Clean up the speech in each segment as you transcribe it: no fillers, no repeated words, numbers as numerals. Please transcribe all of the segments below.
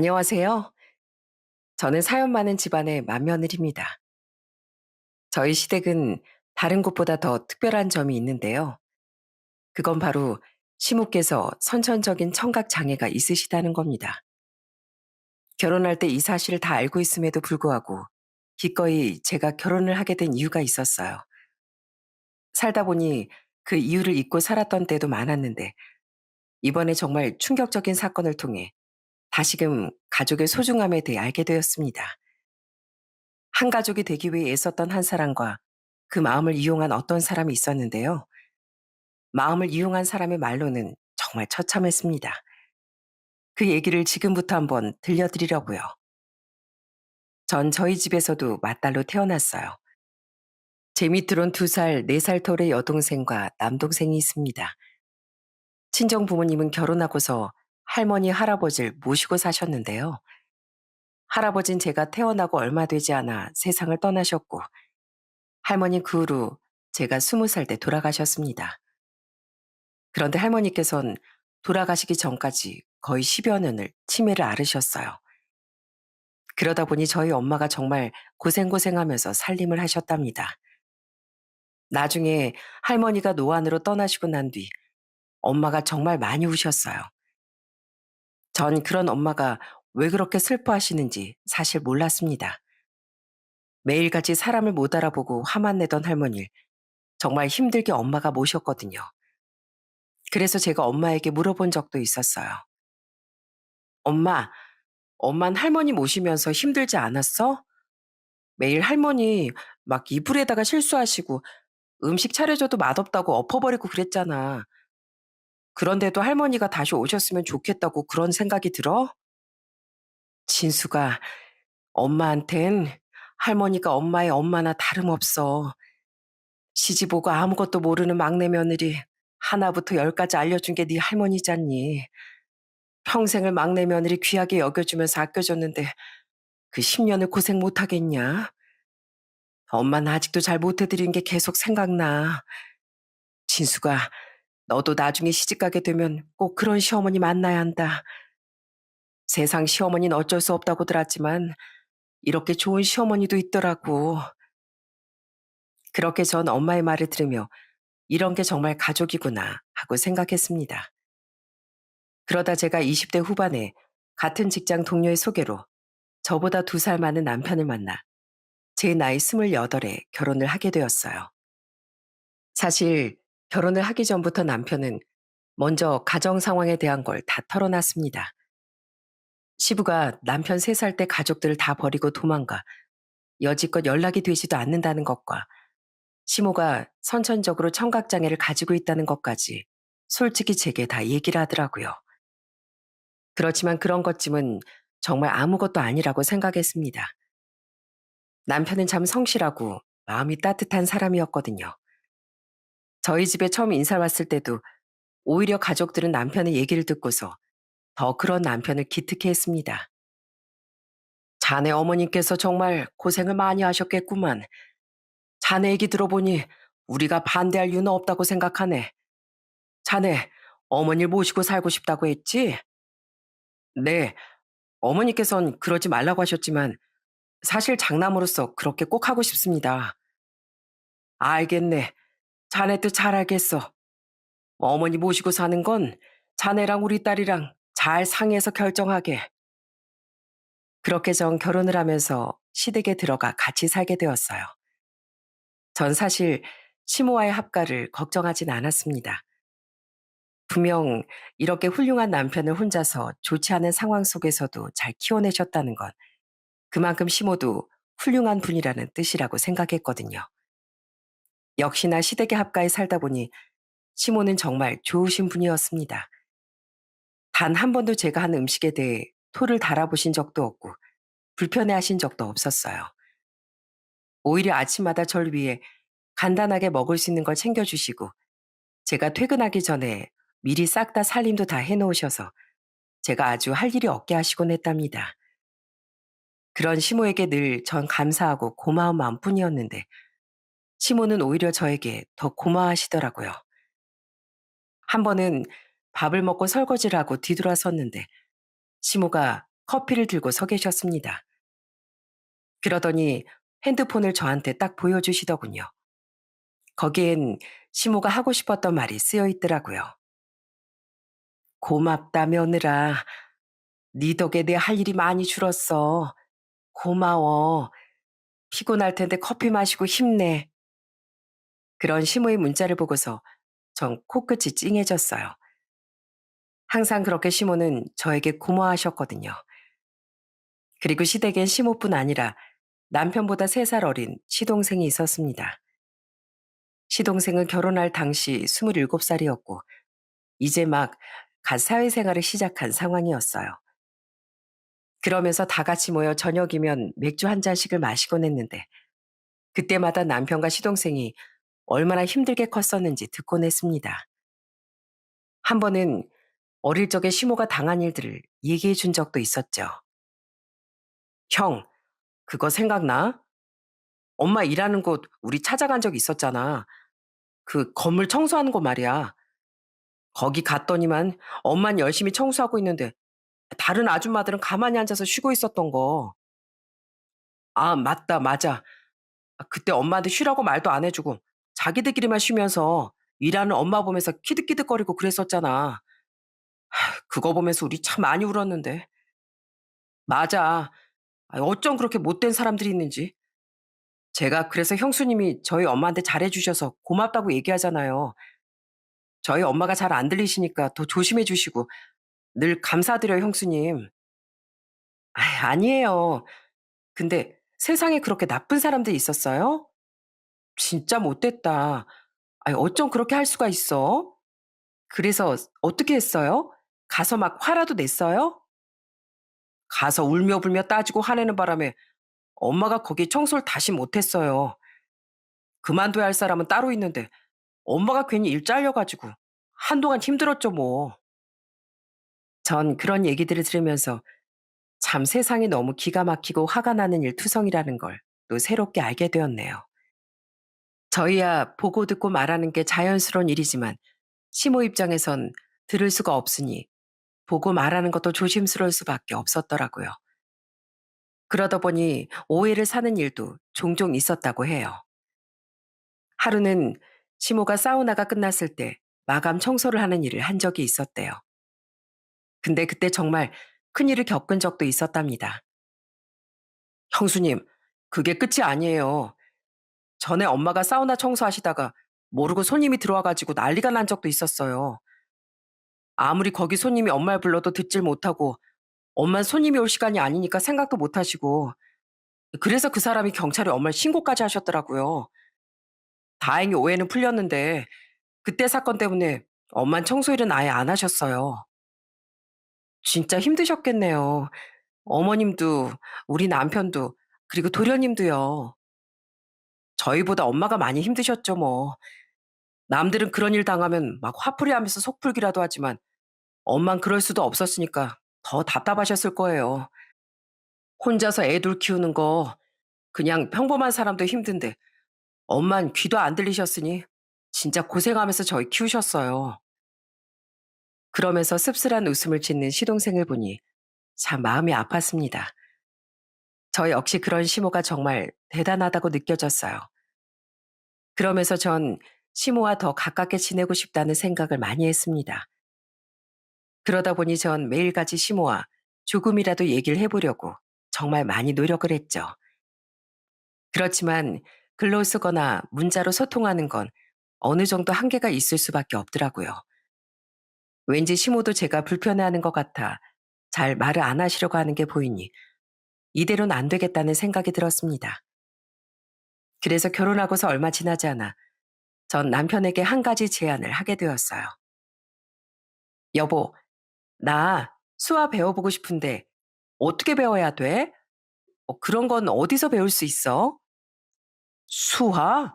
안녕하세요. 저는 사연 많은 집안의 맏며느리입니다. 저희 시댁은 다른 곳보다 더 특별한 점이 있는데요. 그건 바로 시모께서 선천적인 청각 장애가 있으시다는 겁니다. 결혼할 때 이 사실을 다 알고 있음에도 불구하고 기꺼이 제가 결혼을 하게 된 이유가 있었어요. 살다 보니 그 이유를 잊고 살았던 때도 많았는데 이번에 정말 충격적인 사건을 통해 다시금 가족의 소중함에 대해 알게 되었습니다. 한 가족이 되기 위해 애썼던 한 사람과 그 마음을 이용한 어떤 사람이 있었는데요. 마음을 이용한 사람의 말로는 정말 처참했습니다. 그 얘기를 지금부터 한번 들려드리려고요. 전 저희 집에서도 맏딸로 태어났어요. 제 밑으론 2살, 4살 터울의 여동생과 남동생이 있습니다. 친정 부모님은 결혼하고서 할머니, 할아버지를 모시고 사셨는데요. 할아버진 제가 태어나고 얼마 되지 않아 세상을 떠나셨고, 할머니 그 후로 제가 20살 때 돌아가셨습니다. 그런데 할머니께서는 돌아가시기 전까지 거의 10여 년을 치매를 앓으셨어요. 그러다 보니 저희 엄마가 정말 고생고생하면서 살림을 하셨답니다. 나중에 할머니가 노안으로 떠나시고 난 뒤 엄마가 정말 많이 우셨어요. 전 그런 엄마가 왜 그렇게 슬퍼하시는지 사실 몰랐습니다. 매일같이 사람을 못 알아보고 화만 내던 할머니를 정말 힘들게 엄마가 모셨거든요. 그래서 제가 엄마에게 물어본 적도 있었어요. 엄마, 엄만 할머니 모시면서 힘들지 않았어? 매일 할머니 막 이불에다가 실수하시고 음식 차려줘도 맛없다고 엎어버리고 그랬잖아. 그런데도 할머니가 다시 오셨으면 좋겠다고 그런 생각이 들어? 진수가 엄마한텐 할머니가 엄마의 엄마나 다름없어. 시집오고 아무것도 모르는 막내 며느리 하나부터 열까지 알려준 게 네 할머니잖니. 평생을 막내 며느리 귀하게 여겨주면서 아껴줬는데 그 10년을 고생 못하겠냐? 엄마는 아직도 잘 못해드린 게 계속 생각나. 진수가 너도 나중에 시집가게 되면 꼭 그런 시어머니 만나야 한다. 세상 시어머니는 어쩔 수 없다고 들었지만 이렇게 좋은 시어머니도 있더라고. 그렇게 전 엄마의 말을 들으며 이런 게 정말 가족이구나 하고 생각했습니다. 그러다 제가 20대 후반에 같은 직장 동료의 소개로 저보다 2살 많은 남편을 만나 제 나이 28에 결혼을 하게 되었어요. 사실 결혼을 하기 전부터 남편은 먼저 가정 상황에 대한 걸 다 털어놨습니다. 시부가 남편 3살 때 가족들을 다 버리고 도망가 여지껏 연락이 되지도 않는다는 것과 시모가 선천적으로 청각장애를 가지고 있다는 것까지 솔직히 제게 다 얘기를 하더라고요. 그렇지만 그런 것쯤은 정말 아무것도 아니라고 생각했습니다. 남편은 참 성실하고 마음이 따뜻한 사람이었거든요. 저희 집에 처음 인사 왔을 때도 오히려 가족들은 남편의 얘기를 듣고서 더 그런 남편을 기특해 했습니다. 자네 어머님께서 정말 고생을 많이 하셨겠구만. 자네 얘기 들어보니 우리가 반대할 이유는 없다고 생각하네. 자네 어머니를 모시고 살고 싶다고 했지? 네, 어머니께선 그러지 말라고 하셨지만 사실 장남으로서 그렇게 꼭 하고 싶습니다. 알겠네. 자네 뜻 잘 알겠어. 어머니 모시고 사는 건 자네랑 우리 딸이랑 잘 상의해서 결정하게. 그렇게 전 결혼을 하면서 시댁에 들어가 같이 살게 되었어요. 전 사실 시모와의 합가를 걱정하진 않았습니다. 분명 이렇게 훌륭한 남편을 혼자서 좋지 않은 상황 속에서도 잘 키워내셨다는 건 그만큼 시모도 훌륭한 분이라는 뜻이라고 생각했거든요. 역시나 시댁의 합가에 살다 보니 시모는 정말 좋으신 분이었습니다. 단 한 번도 제가 한 음식에 대해 토를 달아보신 적도 없고 불편해하신 적도 없었어요. 오히려 아침마다 절 위해 간단하게 먹을 수 있는 걸 챙겨주시고 제가 퇴근하기 전에 미리 싹 다 살림도 다 해놓으셔서 제가 아주 할 일이 없게 하시곤 했답니다. 그런 시모에게 늘 전 감사하고 고마운 마음뿐이었는데 시모는 오히려 저에게 더 고마워하시더라고요. 한 번은 밥을 먹고 설거지를 하고 뒤돌아섰는데 시모가 커피를 들고 서 계셨습니다. 그러더니 핸드폰을 저한테 딱 보여주시더군요. 거기엔 시모가 하고 싶었던 말이 쓰여 있더라고요. 고맙다, 며느라. 네 덕에 내 할 일이 많이 줄었어. 고마워. 피곤할 텐데 커피 마시고 힘내. 그런 시모의 문자를 보고서 전 코끝이 찡해졌어요. 항상 그렇게 시모는 저에게 고마워하셨거든요. 그리고 시댁엔 시모뿐 아니라 남편보다 3살 어린 시동생이 있었습니다. 시동생은 결혼할 당시 27살이었고 이제 막 갓 사회생활을 시작한 상황이었어요. 그러면서 다 같이 모여 저녁이면 맥주 한 잔씩을 마시곤 했는데 그때마다 남편과 시동생이 얼마나 힘들게 컸었는지 듣곤 했습니다. 한 번은 어릴 적에 시모가 당한 일들을 얘기해 준 적도 있었죠. 형, 그거 생각나? 엄마 일하는 곳 우리 찾아간 적 있었잖아. 그 건물 청소하는 곳 말이야. 거기 갔더니만 엄만 열심히 청소하고 있는데 다른 아줌마들은 가만히 앉아서 쉬고 있었던 거. 아, 맞다, 맞아. 그때 엄마한테 쉬라고 말도 안 해주고 자기들끼리만 쉬면서 일하는 엄마 보면서 키득키득거리고 그랬었잖아. 그거 보면서 우리 참 많이 울었는데. 맞아. 어쩜 그렇게 못된 사람들이 있는지. 제가 그래서 형수님이 저희 엄마한테 잘해주셔서 고맙다고 얘기하잖아요. 저희 엄마가 잘 안 들리시니까 더 조심해 주시고 늘 감사드려요, 형수님. 아니에요. 근데 세상에 그렇게 나쁜 사람들이 있었어요? 진짜 못됐다. 어쩜 그렇게 할 수가 있어? 그래서 어떻게 했어요? 가서 막 화라도 냈어요? 가서 울며불며 따지고 화내는 바람에 엄마가 거기 청소를 다시 못했어요. 그만둬야 할 사람은 따로 있는데 엄마가 괜히 일 잘려가지고 한동안 힘들었죠 뭐. 전 그런 얘기들을 들으면서 참 세상이 너무 기가 막히고 화가 나는 일투성이라는 걸 또 새롭게 알게 되었네요. 저희야 보고 듣고 말하는 게 자연스러운 일이지만 시모 입장에선 들을 수가 없으니 보고 말하는 것도 조심스러울 수밖에 없었더라고요. 그러다 보니 오해를 사는 일도 종종 있었다고 해요. 하루는 시모가 사우나가 끝났을 때 마감 청소를 하는 일을 한 적이 있었대요. 근데 그때 정말 큰일을 겪은 적도 있었답니다. 형수님, 그게 끝이 아니에요. 전에 엄마가 사우나 청소하시다가 모르고 손님이 들어와가지고 난리가 난 적도 있었어요. 아무리 거기 손님이 엄마를 불러도 듣질 못하고 엄만 손님이 올 시간이 아니니까 생각도 못 하시고 그래서 그 사람이 경찰에 엄마를 신고까지 하셨더라고요. 다행히 오해는 풀렸는데 그때 사건 때문에 엄만 청소일은 아예 안 하셨어요. 진짜 힘드셨겠네요. 어머님도 우리 남편도 그리고 도련님도요. 저희보다 엄마가 많이 힘드셨죠 뭐. 남들은 그런 일 당하면 막 화풀이하면서 속풀기라도 하지만 엄만 그럴 수도 없었으니까 더 답답하셨을 거예요. 혼자서 애들 키우는 거 그냥 평범한 사람도 힘든데 엄만 귀도 안 들리셨으니 진짜 고생하면서 저희 키우셨어요. 그러면서 씁쓸한 웃음을 짓는 시동생을 보니 참 마음이 아팠습니다. 저 역시 그런 시모가 정말 대단하다고 느껴졌어요. 그러면서 전 시모와 더 가깝게 지내고 싶다는 생각을 많이 했습니다. 그러다 보니 전 매일같이 시모와 조금이라도 얘기를 해보려고 정말 많이 노력을 했죠. 그렇지만 글로 쓰거나 문자로 소통하는 건 어느 정도 한계가 있을 수밖에 없더라고요. 왠지 시모도 제가 불편해하는 것 같아 잘 말을 안 하시려고 하는 게 보이니 이대로는 안 되겠다는 생각이 들었습니다. 그래서 결혼하고서 얼마 지나지 않아 전 남편에게 한 가지 제안을 하게 되었어요. 여보, 나 수화 배워보고 싶은데 어떻게 배워야 돼? 그런 건 어디서 배울 수 있어? 수화?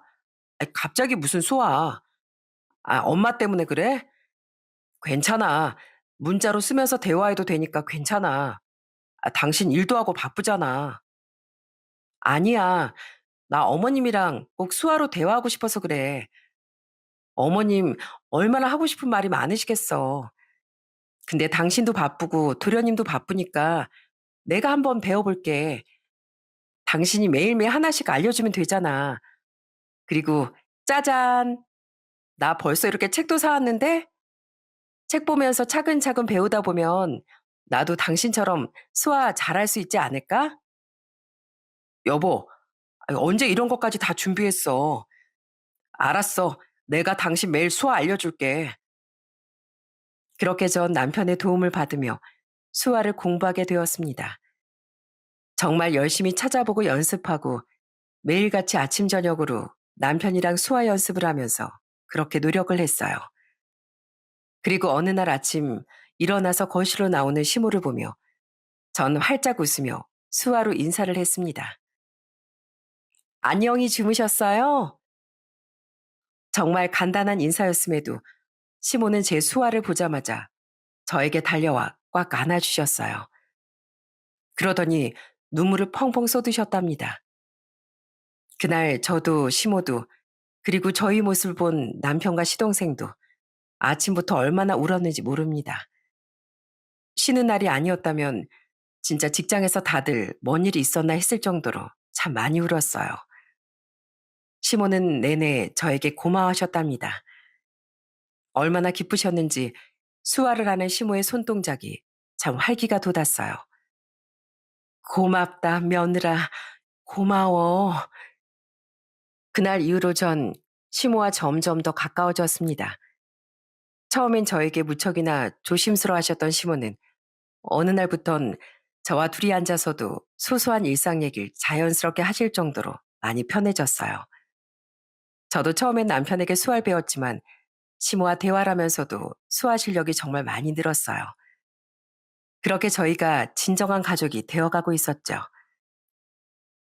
갑자기 무슨 수화? 엄마 때문에 그래? 괜찮아. 문자로 쓰면서 대화해도 되니까 괜찮아. 당신 일도 하고 바쁘잖아. 아니야. 나 어머님이랑 꼭 수화로 대화하고 싶어서 그래. 어머님 얼마나 하고 싶은 말이 많으시겠어. 근데 당신도 바쁘고 도련님도 바쁘니까 내가 한번 배워볼게. 당신이 매일매일 하나씩 알려주면 되잖아. 그리고 짜잔! 나 벌써 이렇게 책도 사왔는데 책 보면서 차근차근 배우다 보면 나도 당신처럼 수화 잘할 수 있지 않을까? 여보, 언제 이런 것까지 다 준비했어? 알았어. 내가 당신 매일 수화 알려줄게. 그렇게 전 남편의 도움을 받으며 수화를 공부하게 되었습니다. 정말 열심히 찾아보고 연습하고 매일같이 아침 저녁으로 남편이랑 수화 연습을 하면서 그렇게 노력을 했어요. 그리고 어느 날 아침 일어나서 거실로 나오는 시모를 보며 전 활짝 웃으며 수화로 인사를 했습니다. 안녕히 주무셨어요? 정말 간단한 인사였음에도 시모는 제 수화를 보자마자 저에게 달려와 꽉 안아주셨어요. 그러더니 눈물을 펑펑 쏟으셨답니다. 그날 저도 시모도 그리고 저희 모습을 본 남편과 시동생도 아침부터 얼마나 울었는지 모릅니다. 쉬는 날이 아니었다면 진짜 직장에서 다들 뭔 일이 있었나 했을 정도로 참 많이 울었어요. 시모는 내내 저에게 고마워하셨답니다. 얼마나 기쁘셨는지 수화를 하는 시모의 손동작이 참 활기가 돋았어요. 고맙다, 며느라. 고마워. 그날 이후로 전 시모와 점점 더 가까워졌습니다. 처음엔 저에게 무척이나 조심스러워 하셨던 시모는 어느 날부턴 저와 둘이 앉아서도 소소한 일상 얘기를 자연스럽게 하실 정도로 많이 편해졌어요. 저도 처음엔 남편에게 수화를 배웠지만 시모와 대화를 하면서도 수화 실력이 정말 많이 늘었어요. 그렇게 저희가 진정한 가족이 되어가고 있었죠.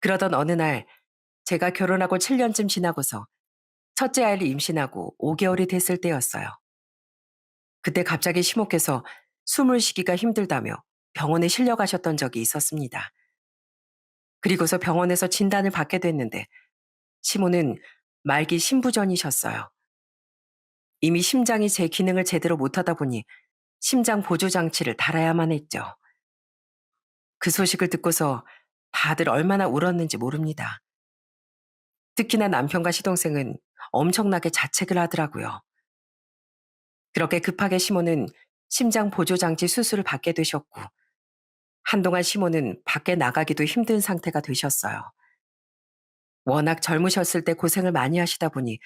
그러던 어느 날 제가 결혼하고 7년쯤 지나고서 첫째 아이를 임신하고 5개월이 됐을 때였어요. 그때 갑자기 시모께서 숨을 쉬기가 힘들다며 병원에 실려가셨던 적이 있었습니다. 그리고서 병원에서 진단을 받게 됐는데 시모는 말기 심부전이셨어요. 이미 심장이 제 기능을 제대로 못하다 보니 심장 보조 장치를 달아야만 했죠. 그 소식을 듣고서 다들 얼마나 울었는지 모릅니다. 특히나 남편과 시동생은 엄청나게 자책을 하더라고요. 그렇게 급하게 시모는 심장 보조 장치 수술을 받게 되셨고 한동안 시모는 밖에 나가기도 힘든 상태가 되셨어요. 워낙 젊으셨을 때 고생을 많이 하시다 보니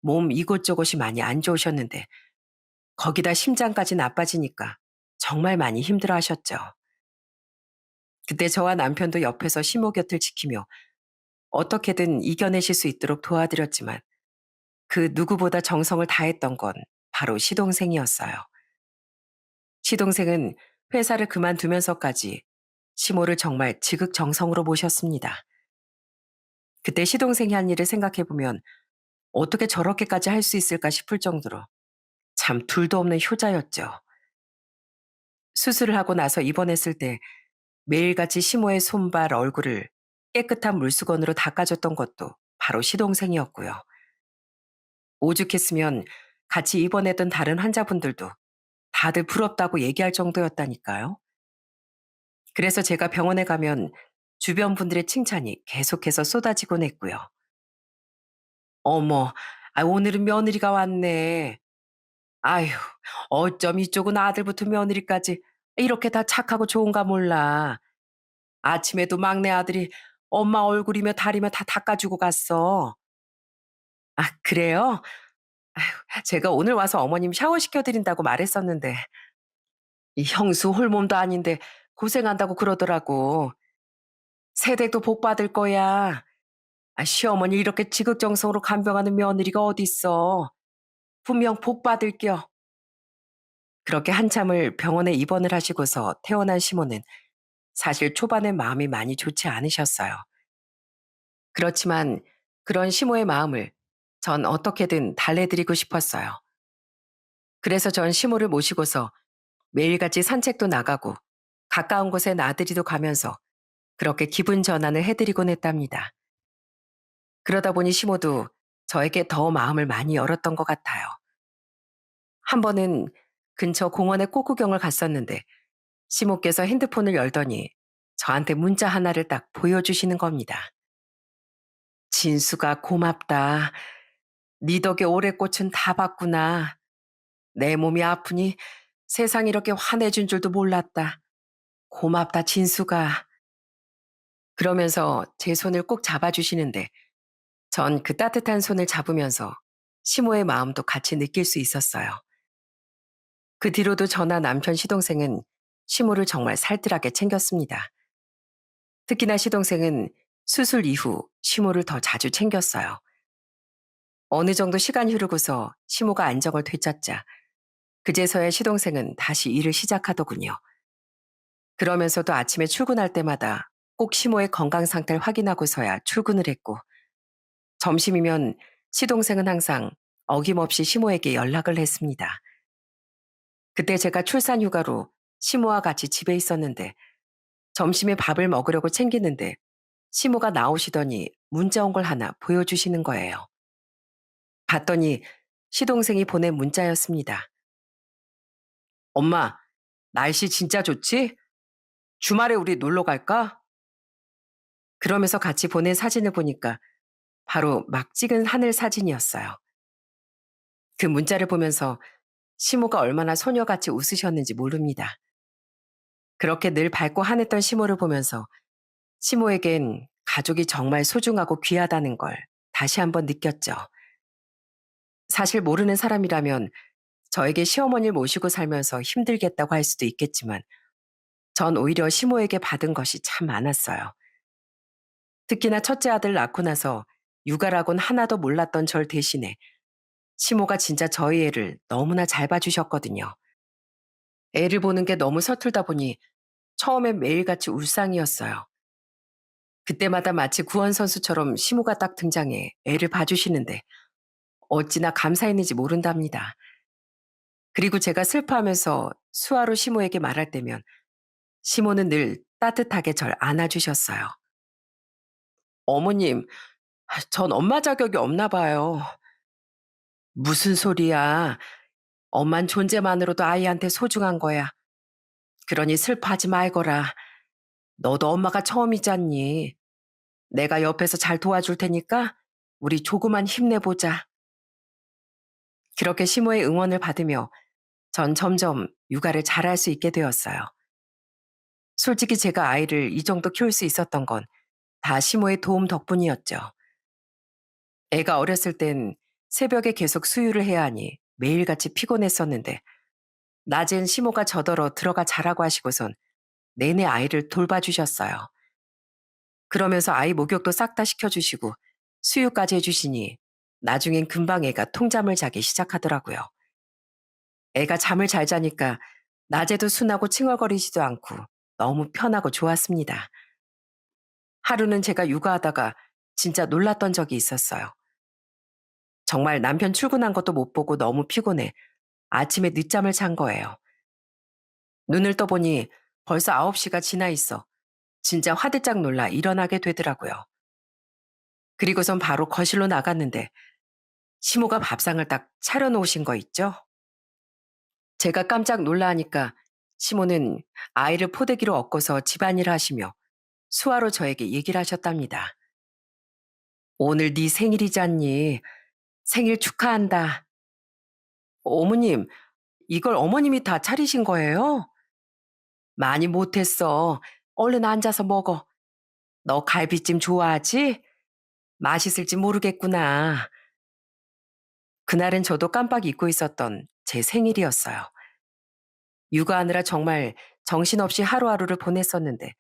몸 이곳저곳이 많이 안 좋으셨는데 거기다 심장까지 나빠지니까 정말 많이 힘들어 하셨죠. 그때 저와 남편도 옆에서 시모 곁을 지키며 어떻게든 이겨내실 수 있도록 도와드렸지만 그 누구보다 정성을 다했던 건 바로 시동생이었어요. 시동생은 회사를 그만두면서까지 시모를 정말 지극정성으로 모셨습니다. 그때 시동생이 한 일을 생각해보면 어떻게 저렇게까지 할 수 있을까 싶을 정도로 참 둘도 없는 효자였죠. 수술을 하고 나서 입원했을 때 매일같이 시모의 손발, 얼굴을 깨끗한 물수건으로 닦아줬던 것도 바로 시동생이었고요. 오죽했으면 같이 입원했던 다른 환자분들도 다들 부럽다고 얘기할 정도였다니까요. 그래서 제가 병원에 가면 주변 분들의 칭찬이 계속해서 쏟아지곤 했고요. 어머, 오늘은 며느리가 왔네. 아휴, 어쩜 이쪽은 아들부터 며느리까지 이렇게 다 착하고 좋은가 몰라. 아침에도 막내 아들이 엄마 얼굴이며 다리며 다 닦아주고 갔어. 아, 그래요? 제가 오늘 와서 어머님 샤워시켜드린다고 말했었는데, 이 형수 홀몸도 아닌데 고생한다고 그러더라고. 세대도 복 받을 거야. 시어머니 이렇게 지극정성으로 간병하는 며느리가 어딨어. 분명 복 받을겨. 그렇게 한참을 병원에 입원을 하시고서 태어난 시모는 사실 초반에 마음이 많이 좋지 않으셨어요. 그렇지만 그런 시모의 마음을 전 어떻게든 달래드리고 싶었어요. 그래서 전 시모를 모시고서 매일같이 산책도 나가고 가까운 곳에 나들이도 가면서 그렇게 기분 전환을 해드리곤 했답니다. 그러다 보니 시모도 저에게 더 마음을 많이 열었던 것 같아요. 한 번은 근처 공원에 꽃구경을 갔었는데 시모께서 핸드폰을 열더니 저한테 문자 하나를 딱 보여주시는 겁니다. 진수가 고맙다. 네 덕에 올해 꽃은 다 봤구나. 내 몸이 아프니 세상 이렇게 화내준 줄도 몰랐다. 고맙다, 진수가. 그러면서 제 손을 꼭 잡아주시는데 전 그 따뜻한 손을 잡으면서 시모의 마음도 같이 느낄 수 있었어요. 그 뒤로도 저나 남편 시동생은 시모를 정말 살뜰하게 챙겼습니다. 특히나 시동생은 수술 이후 시모를 더 자주 챙겼어요. 어느 정도 시간이 흐르고서 시모가 안정을 되찾자 그제서야 시동생은 다시 일을 시작하더군요. 그러면서도 아침에 출근할 때마다 꼭 시모의 건강 상태를 확인하고서야 출근을 했고, 점심이면 시동생은 항상 어김없이 시모에게 연락을 했습니다. 그때 제가 출산 휴가로 시모와 같이 집에 있었는데 점심에 밥을 먹으려고 챙기는데 시모가 나오시더니 문자 온 걸 하나 보여주시는 거예요. 봤더니 시동생이 보낸 문자였습니다. 엄마, 날씨 진짜 좋지? 주말에 우리 놀러 갈까? 그러면서 같이 보낸 사진을 보니까 바로 막 찍은 하늘 사진이었어요. 그 문자를 보면서 시모가 얼마나 소녀같이 웃으셨는지 모릅니다. 그렇게 늘 밝고 환했던 시모를 보면서 시모에겐 가족이 정말 소중하고 귀하다는 걸 다시 한번 느꼈죠. 사실 모르는 사람이라면 저에게 시어머니를 모시고 살면서 힘들겠다고 할 수도 있겠지만 전 오히려 시모에게 받은 것이 참 많았어요. 특히나 첫째 아들 낳고 나서 육아라곤 하나도 몰랐던 절 대신에 시모가 진짜 저희 애를 너무나 잘 봐주셨거든요. 애를 보는 게 너무 서툴다 보니 처음엔 매일같이 울상이었어요. 그때마다 마치 구원선수처럼 시모가 딱 등장해 애를 봐주시는데 어찌나 감사했는지 모른답니다. 그리고 제가 슬퍼하면서 수화로 시모에게 말할 때면 시모는 늘 따뜻하게 절 안아주셨어요. 어머님, 전 엄마 자격이 없나 봐요. 무슨 소리야. 엄만 존재만으로도 아이한테 소중한 거야. 그러니 슬퍼하지 말거라. 너도 엄마가 처음이잖니. 내가 옆에서 잘 도와줄 테니까 우리 조금만 힘내보자. 그렇게 시모의 응원을 받으며 전 점점 육아를 잘할 수 있게 되었어요. 솔직히 제가 아이를 이 정도 키울 수 있었던 건 다 시모의 도움 덕분이었죠. 애가 어렸을 땐 새벽에 계속 수유를 해야 하니 매일같이 피곤했었는데 낮엔 시모가 저더러 들어가 자라고 하시고선 내내 아이를 돌봐주셨어요. 그러면서 아이 목욕도 싹 다 시켜주시고 수유까지 해주시니 나중엔 금방 애가 통잠을 자기 시작하더라고요. 애가 잠을 잘 자니까 낮에도 순하고 칭얼거리지도 않고 너무 편하고 좋았습니다. 하루는 제가 육아하다가 진짜 놀랐던 적이 있었어요. 정말 남편 출근한 것도 못 보고 너무 피곤해 아침에 늦잠을 잔 거예요. 눈을 떠보니 벌써 9시가 지나 있어 진짜 화들짝 놀라 일어나게 되더라고요. 그리고선 바로 거실로 나갔는데 시모가 밥상을 딱 차려놓으신 거 있죠? 제가 깜짝 놀라하니까 시모는 아이를 포대기로 엎고서 집안일을 하시며 수화로 저에게 얘기를 하셨답니다. 오늘 네 생일이잖니. 생일 축하한다. 어머님, 이걸 어머님이 다 차리신 거예요? 많이 못했어. 얼른 앉아서 먹어. 너 갈비찜 좋아하지? 맛있을지 모르겠구나. 그날은 저도 깜빡 잊고 있었던 제 생일이었어요. 육아하느라 정말 정신없이 하루하루를 보냈었는데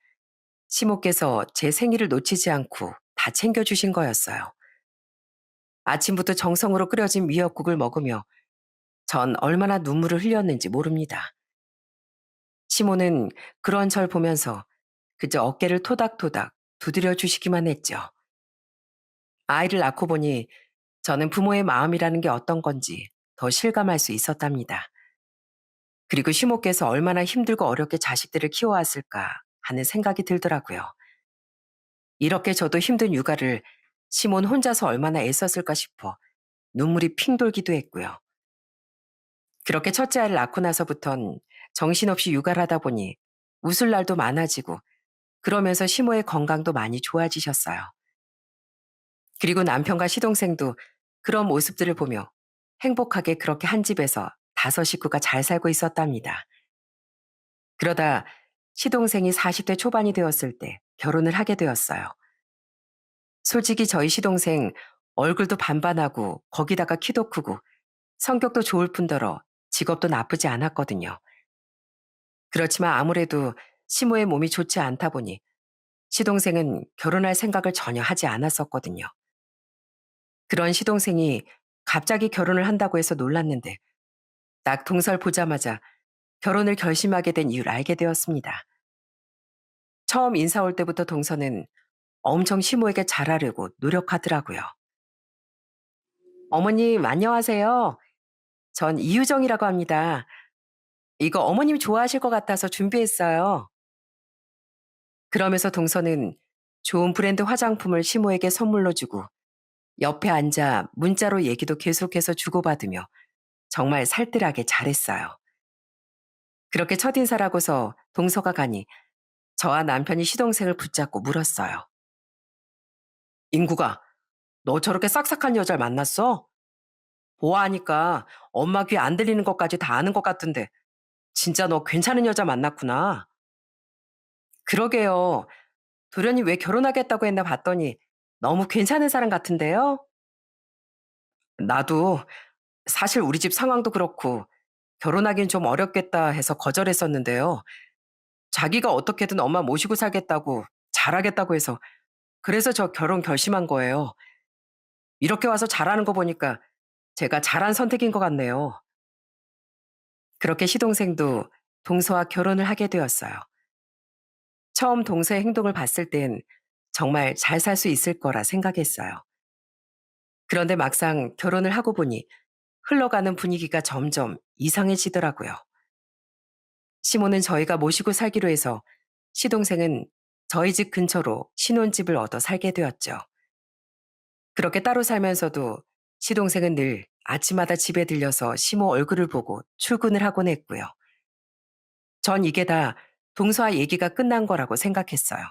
시모께서 제 생일을 놓치지 않고 다 챙겨주신 거였어요. 아침부터 정성으로 끓여진 미역국을 먹으며 전 얼마나 눈물을 흘렸는지 모릅니다. 시모는 그런 절 보면서 그저 어깨를 토닥토닥 두드려 주시기만 했죠. 아이를 낳고 보니 저는 부모의 마음이라는 게 어떤 건지 더 실감할 수 있었답니다. 그리고 시모께서 얼마나 힘들고 어렵게 자식들을 키워왔을까 하는 생각이 들더라고요. 이렇게 저도 힘든 육아를 시몬 혼자서 얼마나 애썼을까 싶어 눈물이 핑 돌기도 했고요. 그렇게 첫째 아이를 낳고 나서부턴 정신없이 육아를 하다 보니 웃을 날도 많아지고 그러면서 시모의 건강도 많이 좋아지셨어요. 그리고 남편과 시동생도 그런 모습들을 보며 행복하게 그렇게 한 집에서 다섯 식구가 잘 살고 있었답니다. 그러다 시동생이 40대 초반이 되었을 때 결혼을 하게 되었어요. 솔직히 저희 시동생 얼굴도 반반하고 거기다가 키도 크고 성격도 좋을 뿐더러 직업도 나쁘지 않았거든요. 그렇지만 아무래도 시모의 몸이 좋지 않다 보니 시동생은 결혼할 생각을 전혀 하지 않았었거든요. 그런 시동생이 갑자기 결혼을 한다고 해서 놀랐는데 딱 동서를 보자마자 결혼을 결심하게 된 이유를 알게 되었습니다. 처음 인사 올 때부터 동서는 엄청 시모에게 잘하려고 노력하더라고요. 어머님, 안녕하세요. 전 이유정이라고 합니다. 이거 어머님 좋아하실 것 같아서 준비했어요. 그러면서 동서는 좋은 브랜드 화장품을 시모에게 선물로 주고 옆에 앉아 문자로 얘기도 계속해서 주고받으며 정말 살뜰하게 잘했어요. 그렇게 첫인사라고서 동서가 가니 저와 남편이 시동생을 붙잡고 물었어요. 인구가, 너 저렇게 싹싹한 여자를 만났어? 보아하니까 엄마 귀에 안 들리는 것까지 다 아는 것 같은데 진짜 너 괜찮은 여자 만났구나. 그러게요. 도련이 왜 결혼하겠다고 했나 봤더니 너무 괜찮은 사람 같은데요? 나도 사실 우리 집 상황도 그렇고 결혼하긴 좀 어렵겠다 해서 거절했었는데요. 자기가 어떻게든 엄마 모시고 살겠다고 잘하겠다고 해서 그래서 저 결혼 결심한 거예요. 이렇게 와서 잘하는 거 보니까 제가 잘한 선택인 것 같네요. 그렇게 시동생도 동서와 결혼을 하게 되었어요. 처음 동서의 행동을 봤을 땐 정말 잘 살 수 있을 거라 생각했어요. 그런데 막상 결혼을 하고 보니 흘러가는 분위기가 점점 이상해지더라고요. 시모는 저희가 모시고 살기로 해서 시동생은 저희 집 근처로 신혼집을 얻어 살게 되었죠. 그렇게 따로 살면서도 시동생은 늘 아침마다 집에 들려서 시모 얼굴을 보고 출근을 하곤 했고요. 전 이게 다 동서와 얘기가 끝난 거라고 생각했어요.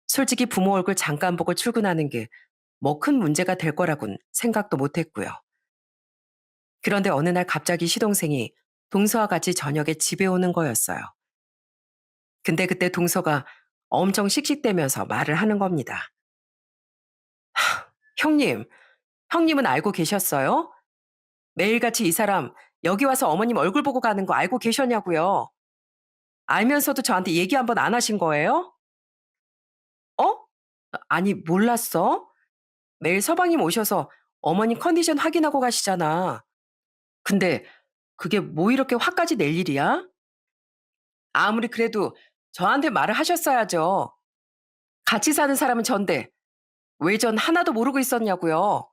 솔직히 부모 얼굴 잠깐 보고 출근하는 게 뭐 큰 문제가 될 거라곤 생각도 못 했고요. 그런데 어느 날 갑자기 시동생이 동서와 같이 저녁에 집에 오는 거였어요. 근데 그때 동서가 엄청 씩씩대면서 말을 하는 겁니다. 형님, 형님은 알고 계셨어요? 매일같이 이 사람 여기 와서 어머님 얼굴 보고 가는 거 알고 계셨냐고요? 알면서도 저한테 얘기 한번 안 하신 거예요? 어? 아니, 몰랐어? 매일 서방님 오셔서 어머님 컨디션 확인하고 가시잖아. 근데 그게 뭐 이렇게 화까지 낼 일이야? 아무리 그래도 저한테 말을 하셨어야죠. 같이 사는 사람은 전데 왜 전 하나도 모르고 있었냐고요.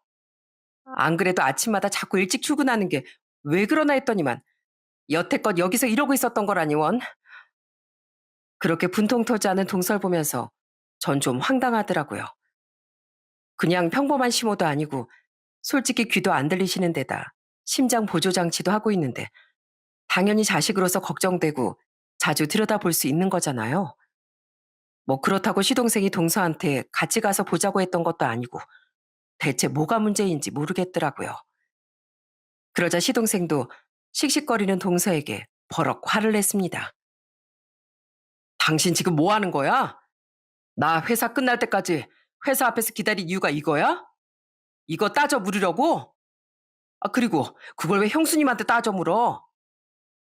안 그래도 아침마다 자꾸 일찍 출근하는 게 왜 그러나 했더니만 여태껏 여기서 이러고 있었던 거라니 원. 그렇게 분통 터지 않은 동서를 보면서 전 좀 황당하더라고요. 그냥 평범한 시모도 아니고 솔직히 귀도 안 들리시는 데다 심장 보조 장치도 하고 있는데 당연히 자식으로서 걱정되고 자주 들여다볼 수 있는 거잖아요. 뭐 그렇다고 시동생이 동서한테 같이 가서 보자고 했던 것도 아니고 대체 뭐가 문제인지 모르겠더라고요. 그러자 시동생도 씩씩거리는 동서에게 버럭 화를 냈습니다. 당신 지금 뭐 하는 거야? 나 회사 끝날 때까지 회사 앞에서 기다린 이유가 이거야? 이거 따져 물으려고? 아, 그리고 그걸 왜 형수님한테 따져 물어?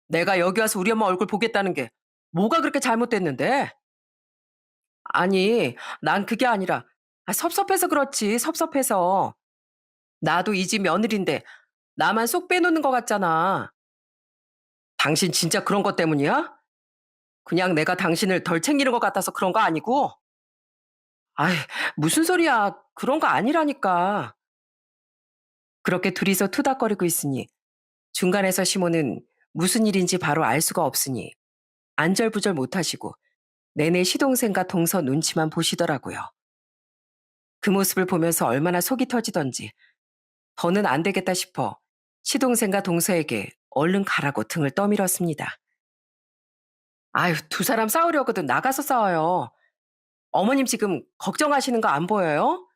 내가 여기 와서 우리 엄마 얼굴 보겠다는 게 뭐가 그렇게 잘못됐는데? 아니, 난 그게 아니라 섭섭해서 그렇지, 섭섭해서. 나도 이 집 며느린데 나만 쏙 빼놓는 것 같잖아. 당신 진짜 그런 것 때문이야? 그냥 내가 당신을 덜 챙기는 것 같아서 그런 거 아니고? 아이, 무슨 소리야. 그런 거 아니라니까. 그렇게 둘이서 투닥거리고 있으니 중간에서 시모는 무슨 일인지 바로 알 수가 없으니 안절부절 못하시고 내내 시동생과 동서 눈치만 보시더라고요. 그 모습을 보면서 얼마나 속이 터지던지 더는 안 되겠다 싶어 시동생과 동서에게 얼른 가라고 등을 떠밀었습니다. 아유, 두 사람 싸우려거든 나가서 싸워요. 어머님 지금 걱정하시는 거 안 보여요?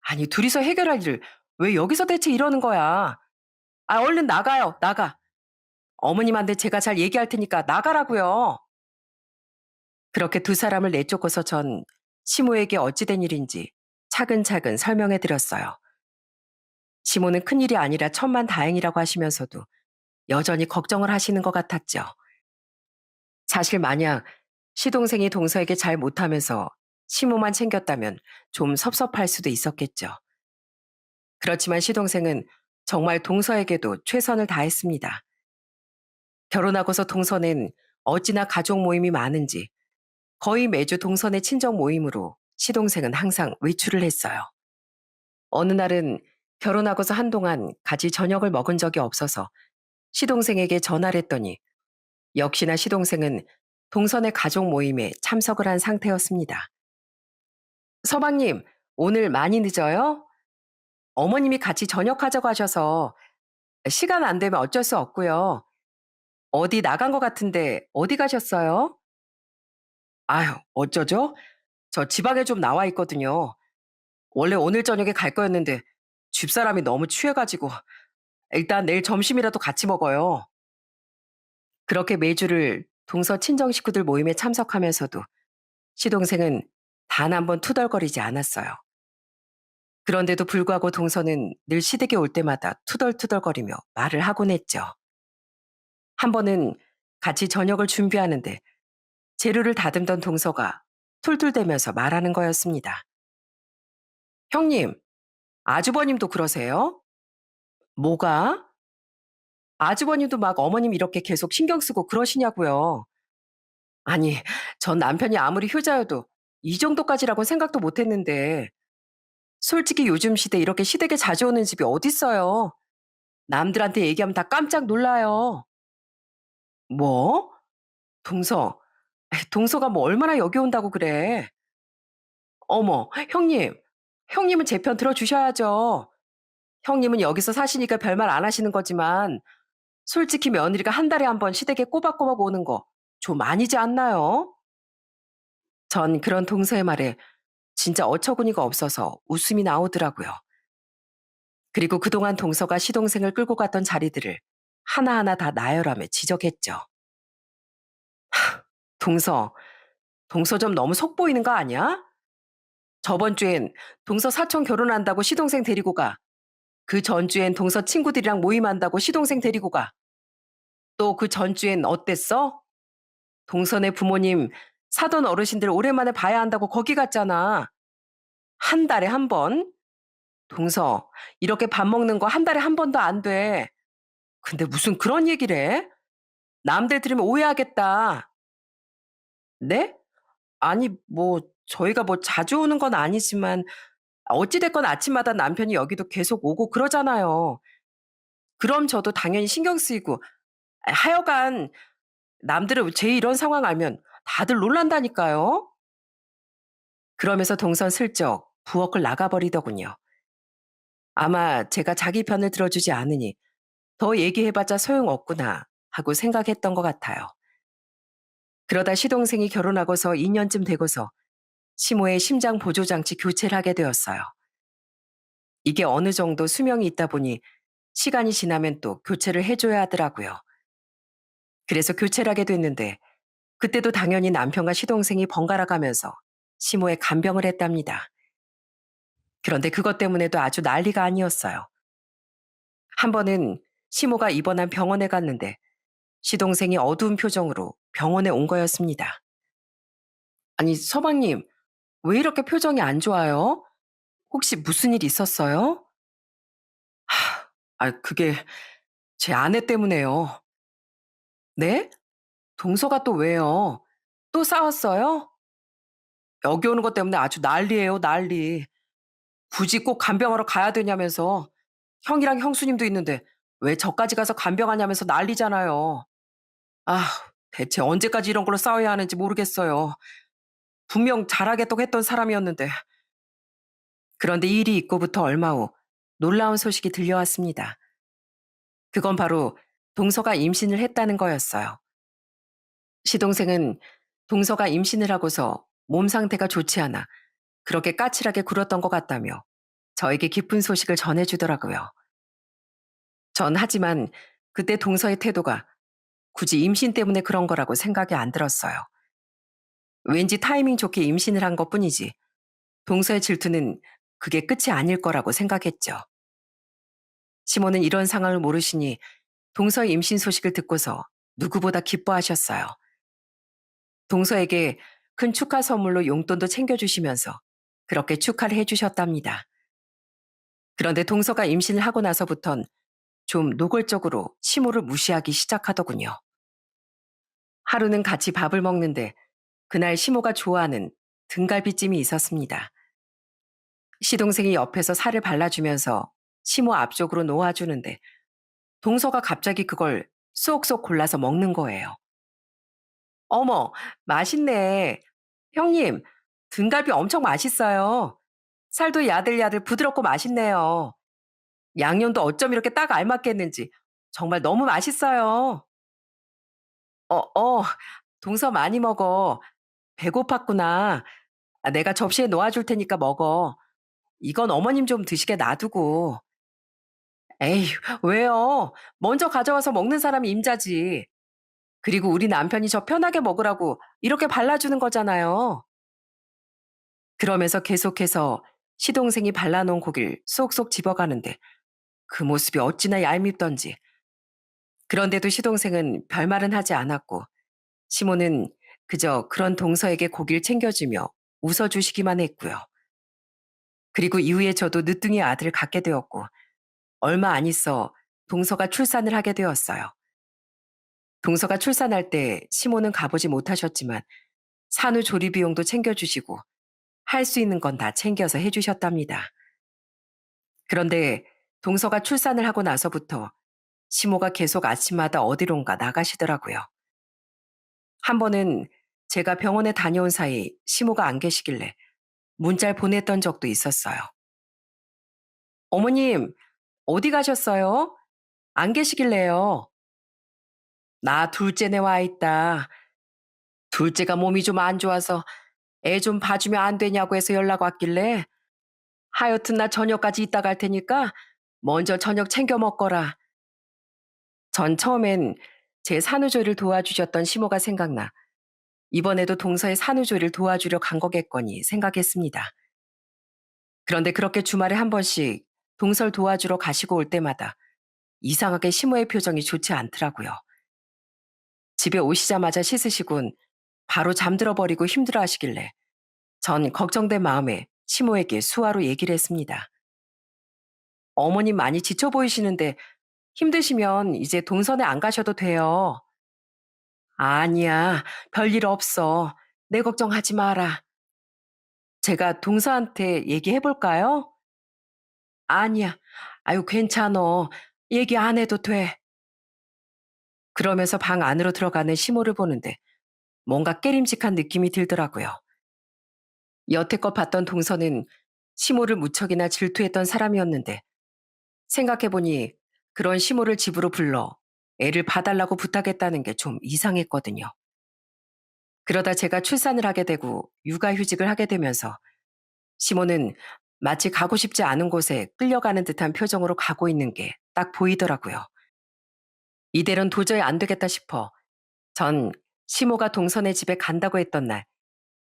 아니, 둘이서 해결할 일을 왜 여기서 대체 이러는 거야? 아, 얼른 나가요, 나가. 어머님한테 제가 잘 얘기할 테니까 나가라고요. 그렇게 두 사람을 내쫓고서 전 시모에게 어찌된 일인지 차근차근 설명해 드렸어요. 시모는 큰일이 아니라 천만다행이라고 하시면서도 여전히 걱정을 하시는 것 같았죠. 사실 만약 시동생이 동서에게 잘 못하면서 시모만 챙겼다면 좀 섭섭할 수도 있었겠죠. 그렇지만 시동생은 정말 동서에게도 최선을 다했습니다. 결혼하고서 동서는 어찌나 가족 모임이 많은지 거의 매주 동서네 친정 모임으로 시동생은 항상 외출을 했어요. 어느 날은 결혼하고서 한동안 같이 저녁을 먹은 적이 없어서 시동생에게 전화를 했더니 역시나 시동생은 동선의 가족 모임에 참석을 한 상태였습니다. 서방님, 오늘 많이 늦어요? 어머님이 같이 저녁하자고 하셔서 시간 안 되면 어쩔 수 없고요. 어디 나간 것 같은데 어디 가셨어요? 아유, 어쩌죠? 저 지방에 좀 나와 있거든요. 원래 오늘 저녁에 갈 거였는데 집사람이 너무 취해가지고 일단 내일 점심이라도 같이 먹어요. 그렇게 매주를 동서 친정 식구들 모임에 참석하면서도 시동생은 단 한 번 투덜거리지 않았어요. 그런데도 불구하고 동서는 늘 시댁에 올 때마다 투덜투덜거리며 말을 하곤 했죠. 한 번은 같이 저녁을 준비하는데 재료를 다듬던 동서가 툴툴대면서 말하는 거였습니다. 형님, 아주버님도 그러세요? 뭐가? 아주버님도 막 어머님 이렇게 계속 신경 쓰고 그러시냐고요. 아니, 전 남편이 아무리 효자여도 이 정도까지라고는 생각도 못 했는데 솔직히 요즘 시대 이렇게 시댁에 자주 오는 집이 어딨어요. 남들한테 얘기하면 다 깜짝 놀라요. 뭐? 동서. 동서가 뭐 얼마나 여기 온다고 그래. 어머, 형님. 형님은 제 편 들어주셔야죠. 형님은 여기서 사시니까 별말 안 하시는 거지만 솔직히 며느리가 한 달에 한 번 시댁에 꼬박꼬박 오는 거 좀 아니지 않나요? 전 그런 동서의 말에 진짜 어처구니가 없어서 웃음이 나오더라고요. 그리고 그동안 동서가 시동생을 끌고 갔던 자리들을 하나하나 다 나열하며 지적했죠. 동서, 동서 좀 너무 속 보이는 거 아니야? 저번 주엔 동서 사촌 결혼한다고 시동생 데리고 가. 그 전주엔 동서 친구들이랑 모임한다고 시동생 데리고 가. 또 그 전주엔 어땠어? 동서네 부모님 사돈 어르신들 오랜만에 봐야 한다고 거기 갔잖아. 한 달에 한 번? 동서, 이렇게 밥 먹는 거 한 달에 한 번도 안 돼. 근데 무슨 그런 얘기를 해? 남들 들으면 오해하겠다. 네? 아니, 뭐, 저희가 뭐 자주 오는 건 아니지만, 어찌됐건 아침마다 남편이 여기도 계속 오고 그러잖아요. 그럼 저도 당연히 신경 쓰이고, 하여간, 남들은 제 이런 상황 알면 다들 놀란다니까요? 그러면서 동선 슬쩍 부엌을 나가버리더군요. 아마 제가 자기 편을 들어주지 않으니 더 얘기해봤자 소용없구나 하고 생각했던 것 같아요. 그러다 시동생이 결혼하고서 2년쯤 되고서 시모의 심장 보조장치 교체를 하게 되었어요. 이게 어느 정도 수명이 있다 보니 시간이 지나면 또 교체를 해줘야 하더라고요. 그래서 교체를 하게 됐는데 그때도 당연히 남편과 시동생이 번갈아 가면서 시모에 간병을 했답니다. 그런데 그것 때문에도 아주 난리가 아니었어요. 한 번은 시모가 입원한 병원에 갔는데 시동생이 어두운 표정으로 병원에 온 거였습니다. 아니, 서방님, 왜 이렇게 표정이 안 좋아요? 혹시 무슨 일 있었어요? 그게 제 아내 때문에요. 네? 동서가 또 왜요? 또 싸웠어요? 여기 오는 것 때문에 아주 난리예요, 난리. 굳이 꼭 간병하러 가야 되냐면서. 형이랑 형수님도 있는데 왜 저까지 가서 간병하냐면서 난리잖아요. 아, 대체 언제까지 이런 걸로 싸워야 하는지 모르겠어요. 분명 잘하겠다고 했던 사람이었는데. 그런데 이 일이 있고부터 얼마 후 놀라운 소식이 들려왔습니다. 그건 바로 동서가 임신을 했다는 거였어요. 시동생은 동서가 임신을 하고서 몸 상태가 좋지 않아 그렇게 까칠하게 굴었던 것 같다며 저에게 기쁜 소식을 전해주더라고요. 전 하지만 그때 동서의 태도가 굳이 임신 때문에 그런 거라고 생각이 안 들었어요. 왠지 타이밍 좋게 임신을 한 것뿐이지 동서의 질투는 그게 끝이 아닐 거라고 생각했죠. 시모는 이런 상황을 모르시니 동서의 임신 소식을 듣고서 누구보다 기뻐하셨어요. 동서에게 큰 축하 선물로 용돈도 챙겨주시면서 그렇게 축하를 해주셨답니다. 그런데 동서가 임신을 하고 나서부턴 좀 노골적으로 시모를 무시하기 시작하더군요. 하루는 같이 밥을 먹는데 그날 시모가 좋아하는 등갈비찜이 있었습니다. 시동생이 옆에서 살을 발라주면서 시모 앞쪽으로 놓아주는데 동서가 갑자기 그걸 쏙쏙 골라서 먹는 거예요. 어머, 맛있네. 형님, 등갈비 엄청 맛있어요. 살도 야들야들 부드럽고 맛있네요. 양념도 어쩜 이렇게 딱 알맞겠는지 정말 너무 맛있어요. 어, 동서 많이 먹어. 배고팠구나. 아, 내가 접시에 놓아줄 테니까 먹어. 이건 어머님 좀 드시게 놔두고. 에이, 왜요? 먼저 가져와서 먹는 사람이 임자지. 그리고 우리 남편이 저 편하게 먹으라고 이렇게 발라주는 거잖아요. 그러면서 계속해서 시동생이 발라놓은 고기를 쏙쏙 집어가는데 그 모습이 어찌나 얄밉던지. 그런데도 시동생은 별말은 하지 않았고 시모는 그저 그런 동서에게 고기를 챙겨주며 웃어주시기만 했고요. 그리고 이후에 저도 늦둥이 아들을 갖게 되었고 얼마 안 있어 동서가 출산을 하게 되었어요. 동서가 출산할 때 시모는 가보지 못하셨지만 산후 조리 비용도 챙겨주시고 할 수 있는 건 다 챙겨서 해주셨답니다. 그런데 동서가 출산을 하고 나서부터 시모가 계속 아침마다 어디론가 나가시더라고요. 한 번은 제가 병원에 다녀온 사이 시모가 안 계시길래 문자를 보냈던 적도 있었어요. 어머님, 어디 가셨어요? 안 계시길래요. 나 둘째네 와 있다. 둘째가 몸이 좀 안 좋아서 애 좀 봐주면 안 되냐고 해서 연락 왔길래 하여튼 나 저녁까지 있다 갈 테니까 먼저 저녁 챙겨 먹거라. 전 처음엔 제 산후조리를 도와주셨던 시모가 생각나 이번에도 동서의 산후조리를 도와주려 간 거겠거니 생각했습니다. 그런데 그렇게 주말에 한 번씩 동서를 도와주러 가시고 올 때마다 이상하게 시모의 표정이 좋지 않더라고요. 집에 오시자마자 씻으시곤 바로 잠들어 버리고 힘들어 하시길래 전 걱정된 마음에 시모에게 수화로 얘기를 했습니다. 어머님 많이 지쳐 보이시는데 힘드시면 이제 동선에 안 가셔도 돼요. 아니야, 별일 없어. 내 걱정하지 마라. 제가 동서한테 얘기해 볼까요? 아니야. 아유, 괜찮어. 얘기 안 해도 돼. 그러면서 방 안으로 들어가는 시모를 보는데 뭔가 깨림직한 느낌이 들더라고요. 여태껏 봤던 동서는 시모를 무척이나 질투했던 사람이었는데 생각해보니 그런 시모를 집으로 불러 애를 봐달라고 부탁했다는 게 좀 이상했거든요. 그러다 제가 출산을 하게 되고 육아휴직을 하게 되면서 시모는 마치 가고 싶지 않은 곳에 끌려가는 듯한 표정으로 가고 있는 게 딱 보이더라고요. 이대로는 도저히 안 되겠다 싶어 전 시모가 동선의 집에 간다고 했던 날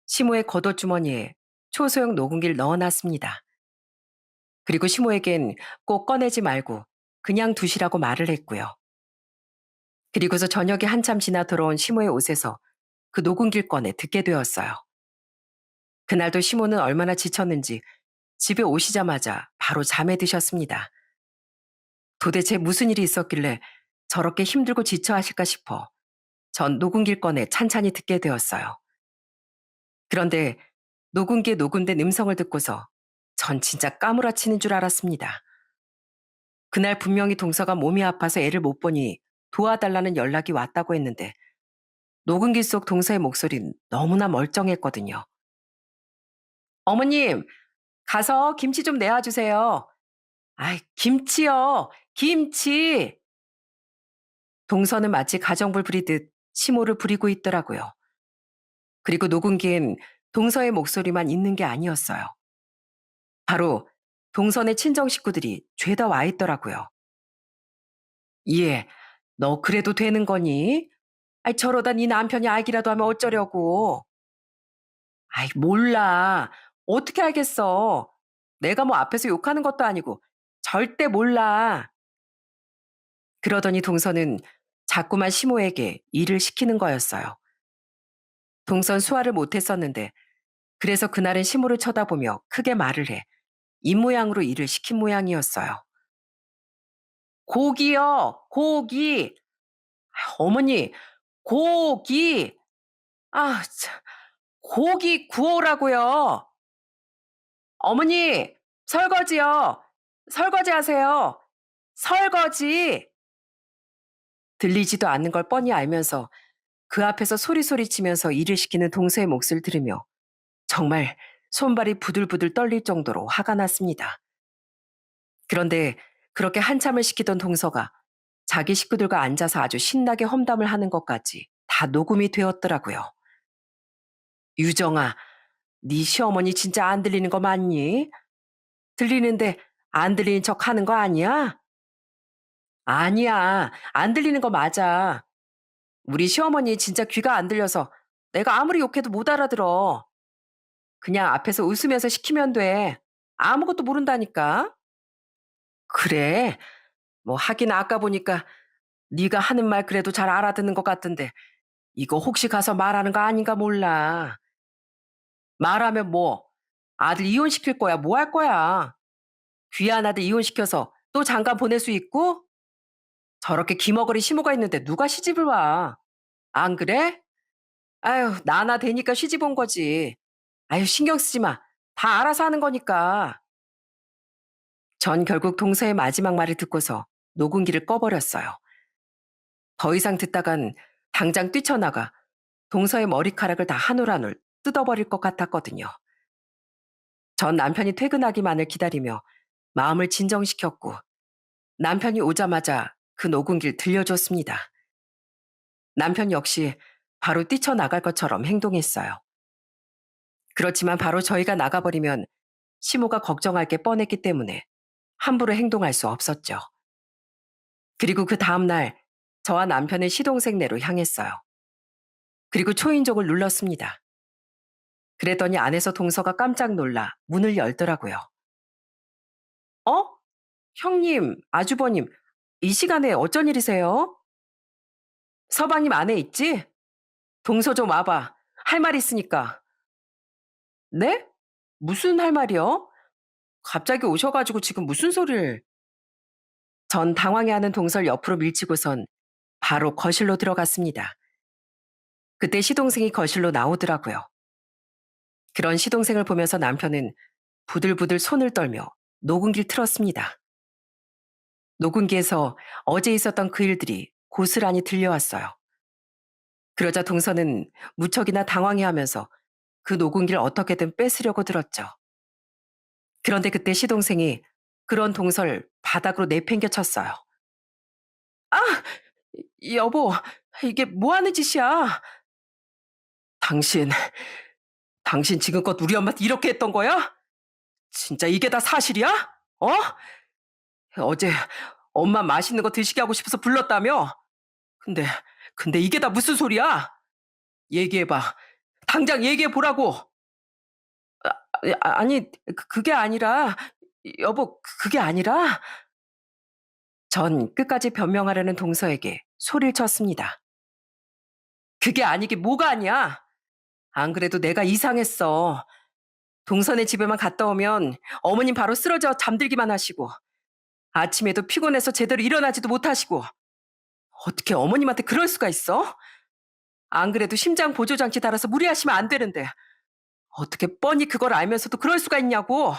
시모의 겉옷주머니에 초소형 녹음기를 넣어놨습니다. 그리고 시모에겐 꼭 꺼내지 말고 그냥 두시라고 말을 했고요. 그리고서 저녁이 한참 지나 돌아온 시모의 옷에서 그 녹음기를 꺼내 듣게 되었어요. 그날도 시모는 얼마나 지쳤는지 집에 오시자마자 바로 잠에 드셨습니다. 도대체 무슨 일이 있었길래 저렇게 힘들고 지쳐 하실까 싶어 전 녹음기를 꺼내 찬찬히 듣게 되었어요. 그런데 녹음기에 녹음된 음성을 듣고서 전 진짜 까무라치는 줄 알았습니다. 그날 분명히 동서가 몸이 아파서 애를 못 보니 도와달라는 연락이 왔다고 했는데 녹음기 속 동서의 목소리는 너무나 멀쩡했거든요. 어머님, 가서 김치 좀 내와주세요. 아이, 김치요. 김치. 동서는 마치 가정불 부리듯 심호를 부리고 있더라고요. 그리고 녹음기엔 동서의 목소리만 있는 게 아니었어요. 바로 동선의 친정 식구들이 죄다 와 있더라고요. 예, 너 그래도 되는 거니? 아이, 저러다 네 남편이 알기라도 하면 어쩌려고. 아이, 몰라. 어떻게 알겠어. 내가 뭐 앞에서 욕하는 것도 아니고 절대 몰라. 그러더니 동서는 자꾸만 시모에게 일을 시키는 거였어요. 동선 수화를 못했었는데 그래서 그날은 시모를 쳐다보며 크게 말을 해 입모양으로 일을 시킨 모양이었어요. 고기요, 고기. 어머니, 고기. 아, 참, 고기 구워오라고요. 어머니, 설거지요. 설거지 하세요. 설거지. 들리지도 않는 걸 뻔히 알면서 그 앞에서 소리소리 치면서 일을 시키는 동서의 몫을 들으며 정말 손발이 부들부들 떨릴 정도로 화가 났습니다. 그런데 그렇게 한참을 시키던 동서가 자기 식구들과 앉아서 아주 신나게 험담을 하는 것까지 다 녹음이 되었더라고요. 유정아, 네 시어머니 진짜 안 들리는 거 맞니? 들리는데 안 들리는 척 하는 거 아니야? 아니야, 안 들리는 거 맞아. 우리 시어머니 진짜 귀가 안 들려서 내가 아무리 욕해도 못 알아들어. 그냥 앞에서 웃으면서 시키면 돼. 아무것도 모른다니까. 그래? 뭐 하긴 아까 보니까 네가 하는 말 그래도 잘 알아듣는 것 같던데 이거 혹시 가서 말하는 거 아닌가 몰라. 말하면 뭐? 아들 이혼시킬 거야? 뭐 할 거야? 귀한 아들 이혼시켜서 또 장가 보낼 수 있고? 저렇게 기머거리 시모가 있는데 누가 시집을 와? 안 그래? 아유, 나나 되니까 시집 온 거지. 아유, 신경 쓰지 마. 다 알아서 하는 거니까. 전 결국 동서의 마지막 말을 듣고서 녹음기를 꺼버렸어요. 더 이상 듣다간 당장 뛰쳐나가 동서의 머리카락을 다 한 올 한 올 뜯어버릴 것 같았거든요. 전 남편이 퇴근하기만을 기다리며 마음을 진정시켰고 남편이 오자마자 그 녹음기를 들려줬습니다. 남편 역시 바로 뛰쳐나갈 것처럼 행동했어요. 그렇지만 바로 저희가 나가버리면 시모가 걱정할 게 뻔했기 때문에 함부로 행동할 수 없었죠. 그리고 그 다음날 저와 남편은 시동생네로 향했어요. 그리고 초인종을 눌렀습니다. 그랬더니 안에서 동서가 깜짝 놀라 문을 열더라고요. 어? 형님, 아주버님, 이 시간에 어쩐 일이세요? 서방님 안에 있지? 동서 좀 와봐. 할 말 있으니까. 네? 무슨 할 말이요? 갑자기 오셔가지고 지금 무슨 소리를. 전 당황해하는 동서를 옆으로 밀치고선 바로 거실로 들어갔습니다. 그때 시동생이 거실로 나오더라고요. 그런 시동생을 보면서 남편은 부들부들 손을 떨며 녹음기를 틀었습니다. 녹음기에서 어제 있었던 그 일들이 고스란히 들려왔어요. 그러자 동서는 무척이나 당황해하면서 그 녹음기를 어떻게든 뺏으려고 들었죠. 그런데 그때 시동생이 그런 동서를 바닥으로 내팽겨 쳤어요. 아! 여보, 이게 뭐 하는 짓이야? 당신, 당신 지금껏 우리 엄마한테 이렇게 했던 거야? 진짜 이게 다 사실이야? 어? 어제 엄마 맛있는 거 드시게 하고 싶어서 불렀다며? 근데, 근데 이게 다 무슨 소리야? 얘기해봐. 당장 얘기해보라고. 아니, 그게 아니라, 여보, 그게 아니라. 전 끝까지 변명하려는 동서에게 소리를 쳤습니다. 그게 아니게 뭐가 아니야? 안 그래도 내가 이상했어. 동선의 집에만 갔다 오면 어머님 바로 쓰러져 잠들기만 하시고 아침에도 피곤해서 제대로 일어나지도 못하시고 어떻게 어머님한테 그럴 수가 있어? 안 그래도 심장 보조장치 달아서 무리하시면 안 되는데 어떻게 뻔히 그걸 알면서도 그럴 수가 있냐고.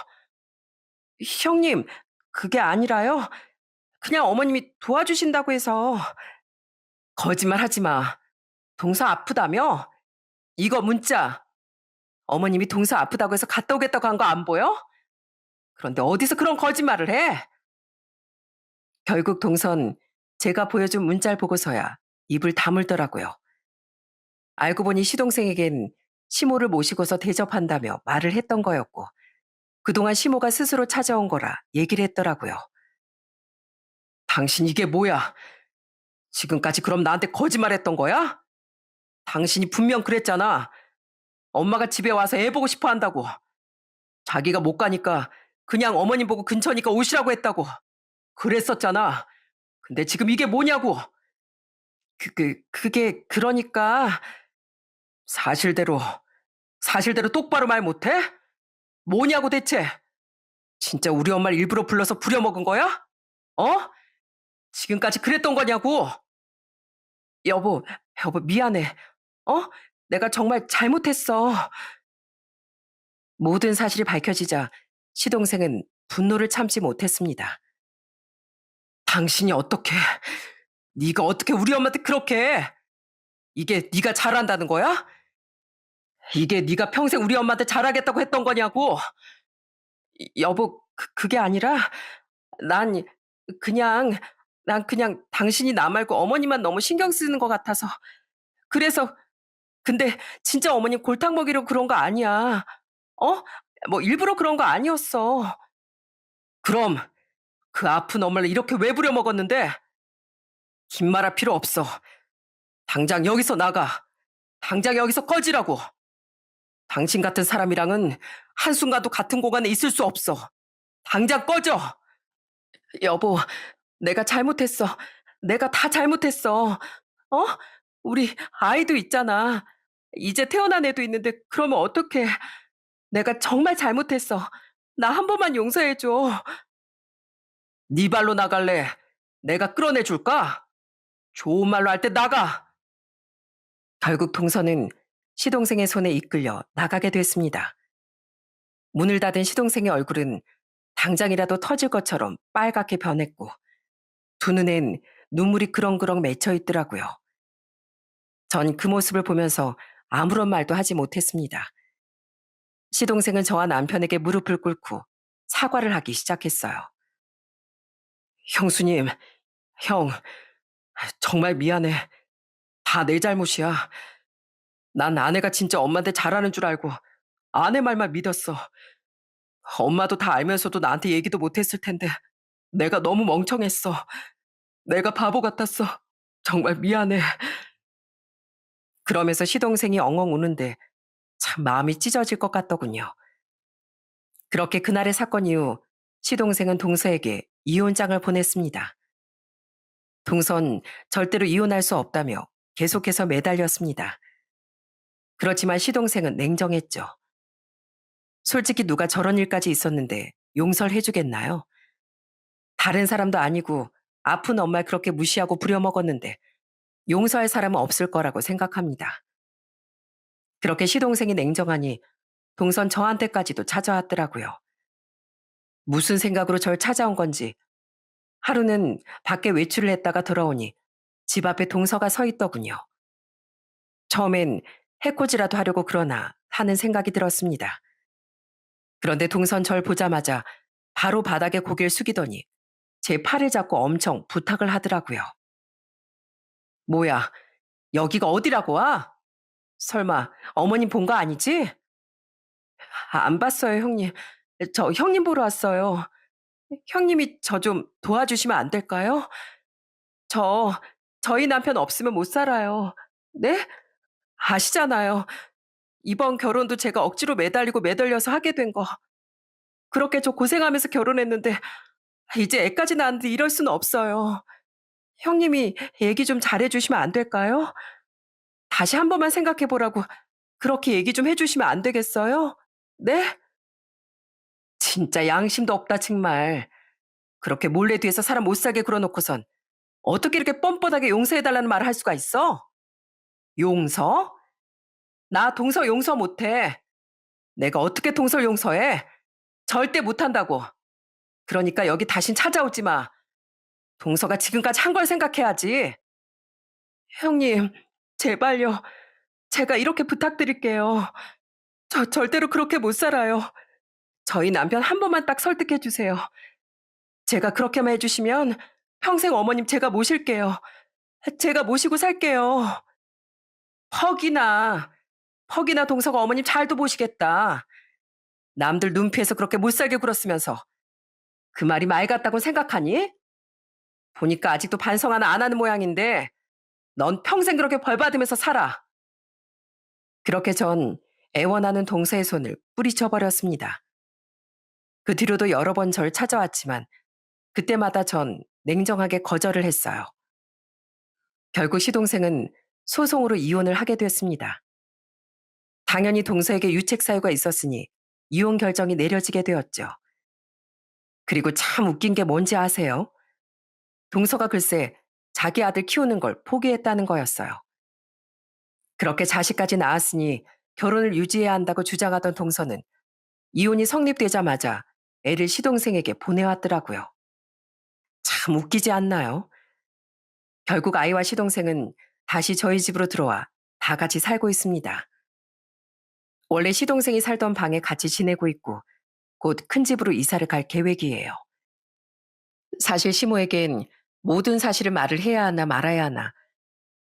형님, 그게 아니라요. 그냥 어머님이 도와주신다고 해서. 거짓말 하지 마. 동서 아프다며? 이거 문자. 어머님이 동서 아프다고 해서 갔다 오겠다고 한 거 안 보여? 그런데 어디서 그런 거짓말을 해? 결국 동선 제가 보여준 문자를 보고서야 입을 다물더라고요. 알고 보니 시동생에겐 시모를 모시고서 대접한다며 말을 했던 거였고, 그동안 시모가 스스로 찾아온 거라 얘기를 했더라고요. 당신 이게 뭐야? 지금까지 그럼 나한테 거짓말했던 거야? 당신이 분명 그랬잖아. 엄마가 집에 와서 애 보고 싶어 한다고. 자기가 못 가니까 그냥 어머님 보고 근처니까 오시라고 했다고. 그랬었잖아. 근데 지금 이게 뭐냐고. 그게 그러니까 사실대로 사실대로 똑바로 말 못해? 뭐냐고 대체? 진짜 우리 엄마를 일부러 불러서 부려먹은 거야? 어? 지금까지 그랬던 거냐고. 여보, 여보 미안해. 어? 내가 정말 잘못했어. 모든 사실이 밝혀지자 시동생은 분노를 참지 못했습니다. 당신이 어떻게, 네가 어떻게 우리 엄마한테 그렇게 해? 이게 네가 잘한다는 거야? 이게 네가 평생 우리 엄마한테 잘하겠다고 했던 거냐고. 여보, 그게 아니라 난 그냥 난 그냥 당신이 나 말고 어머니만 너무 신경 쓰는 것 같아서. 그래서 근데 진짜 어머님 골탕 먹이려고 그런 거 아니야. 어? 뭐 일부러 그런 거 아니었어. 그럼 그 아픈 엄마를 이렇게 왜 부려먹었는데? 긴 말할 필요 없어. 당장 여기서 나가. 당장 여기서 꺼지라고. 당신 같은 사람이랑은 한순간도 같은 공간에 있을 수 없어. 당장 꺼져. 여보, 내가 잘못했어. 내가 다 잘못했어. 어? 우리 아이도 있잖아. 이제 태어난 애도 있는데 그러면 어떡해. 내가 정말 잘못했어. 나 한 번만 용서해줘. 네 발로 나갈래? 내가 끌어내 줄까? 좋은 말로 할 때 나가. 결국 동서는 시동생의 손에 이끌려 나가게 됐습니다. 문을 닫은 시동생의 얼굴은 당장이라도 터질 것처럼 빨갛게 변했고 두 눈엔 눈물이 그렁그렁 맺혀 있더라고요. 전 그 모습을 보면서 아무런 말도 하지 못했습니다. 시동생은 저와 남편에게 무릎을 꿇고 사과를 하기 시작했어요. 형수님, 형, 정말 미안해. 다 내 잘못이야. 난 아내가 진짜 엄마한테 잘하는 줄 알고 아내 말만 믿었어. 엄마도 다 알면서도 나한테 얘기도 못했을 텐데 내가 너무 멍청했어. 내가 바보 같았어. 정말 미안해. 그러면서 시동생이 엉엉 우는데 참 마음이 찢어질 것 같더군요. 그렇게 그날의 사건 이후 시동생은 동서에게 이혼장을 보냈습니다. 동선 절대로 이혼할 수 없다며 계속해서 매달렸습니다. 그렇지만 시동생은 냉정했죠. 솔직히 누가 저런 일까지 있었는데 용서를 해주겠나요? 다른 사람도 아니고 아픈 엄마를 그렇게 무시하고 부려먹었는데 용서할 사람은 없을 거라고 생각합니다. 그렇게 시동생이 냉정하니 동선 저한테까지도 찾아왔더라고요. 무슨 생각으로 절 찾아온 건지 하루는 밖에 외출을 했다가 돌아오니 집 앞에 동서가 서 있더군요. 처음엔 해코지라도 하려고 그러나 하는 생각이 들었습니다. 그런데 동선 절 보자마자 바로 바닥에 고개를 숙이더니 제 팔을 잡고 엄청 부탁을 하더라고요. 뭐야, 여기가 어디라고 와? 설마 어머님 본 거 아니지? 안 봤어요, 형님. 저 형님 보러 왔어요. 형님이 저 좀 도와주시면 안 될까요? 저, 저희 남편 없으면 못 살아요. 네? 아시잖아요. 이번 결혼도 제가 억지로 매달리고 매달려서 하게 된 거. 그렇게 저 고생하면서 결혼했는데 이제 애까지 낳았는데 이럴 수는 없어요. 형님이 얘기 좀 잘해주시면 안 될까요? 다시 한 번만 생각해 보라고 그렇게 얘기 좀 해주시면 안 되겠어요? 네? 진짜 양심도 없다 정말. 그렇게 몰래 뒤에서 사람 못 살게 그러놓고선 어떻게 이렇게 뻔뻔하게 용서해달라는 말을 할 수가 있어? 용서? 나 동서 용서 못해. 내가 어떻게 동서를 용서해? 절대 못한다고. 그러니까 여기 다신 찾아오지 마. 동서가 지금까지 한 걸 생각해야지. 형님, 제발요. 제가 이렇게 부탁드릴게요. 저 절대로 그렇게 못 살아요. 저희 남편 한 번만 딱 설득해 주세요. 제가 그렇게만 해주시면 평생 어머님 제가 모실게요. 제가 모시고 살게요. 퍽이나, 퍽이나 동서가 어머님 잘도 보시겠다. 남들 눈 피해서 그렇게 못살게 굴었으면서 그 말이 말 같다고 생각하니? 보니까 아직도 반성 하나 안 하는 모양인데 넌 평생 그렇게 벌 받으면서 살아. 그렇게 전 애원하는 동서의 손을 뿌리쳐 버렸습니다. 그 뒤로도 여러 번 절 찾아왔지만 그때마다 전 냉정하게 거절을 했어요. 결국 시동생은 소송으로 이혼을 하게 됐습니다. 당연히 동서에게 유책 사유가 있었으니 이혼 결정이 내려지게 되었죠. 그리고 참 웃긴 게 뭔지 아세요? 동서가 글쎄 자기 아들 키우는 걸 포기했다는 거였어요. 그렇게 자식까지 낳았으니 결혼을 유지해야 한다고 주장하던 동서는 이혼이 성립되자마자 애를 시동생에게 보내왔더라고요. 참 웃기지 않나요? 결국 아이와 시동생은 다시 저희 집으로 들어와 다 같이 살고 있습니다. 원래 시동생이 살던 방에 같이 지내고 있고 곧 큰 집으로 이사를 갈 계획이에요. 사실 시모에겐 모든 사실을 말을 해야 하나 말아야 하나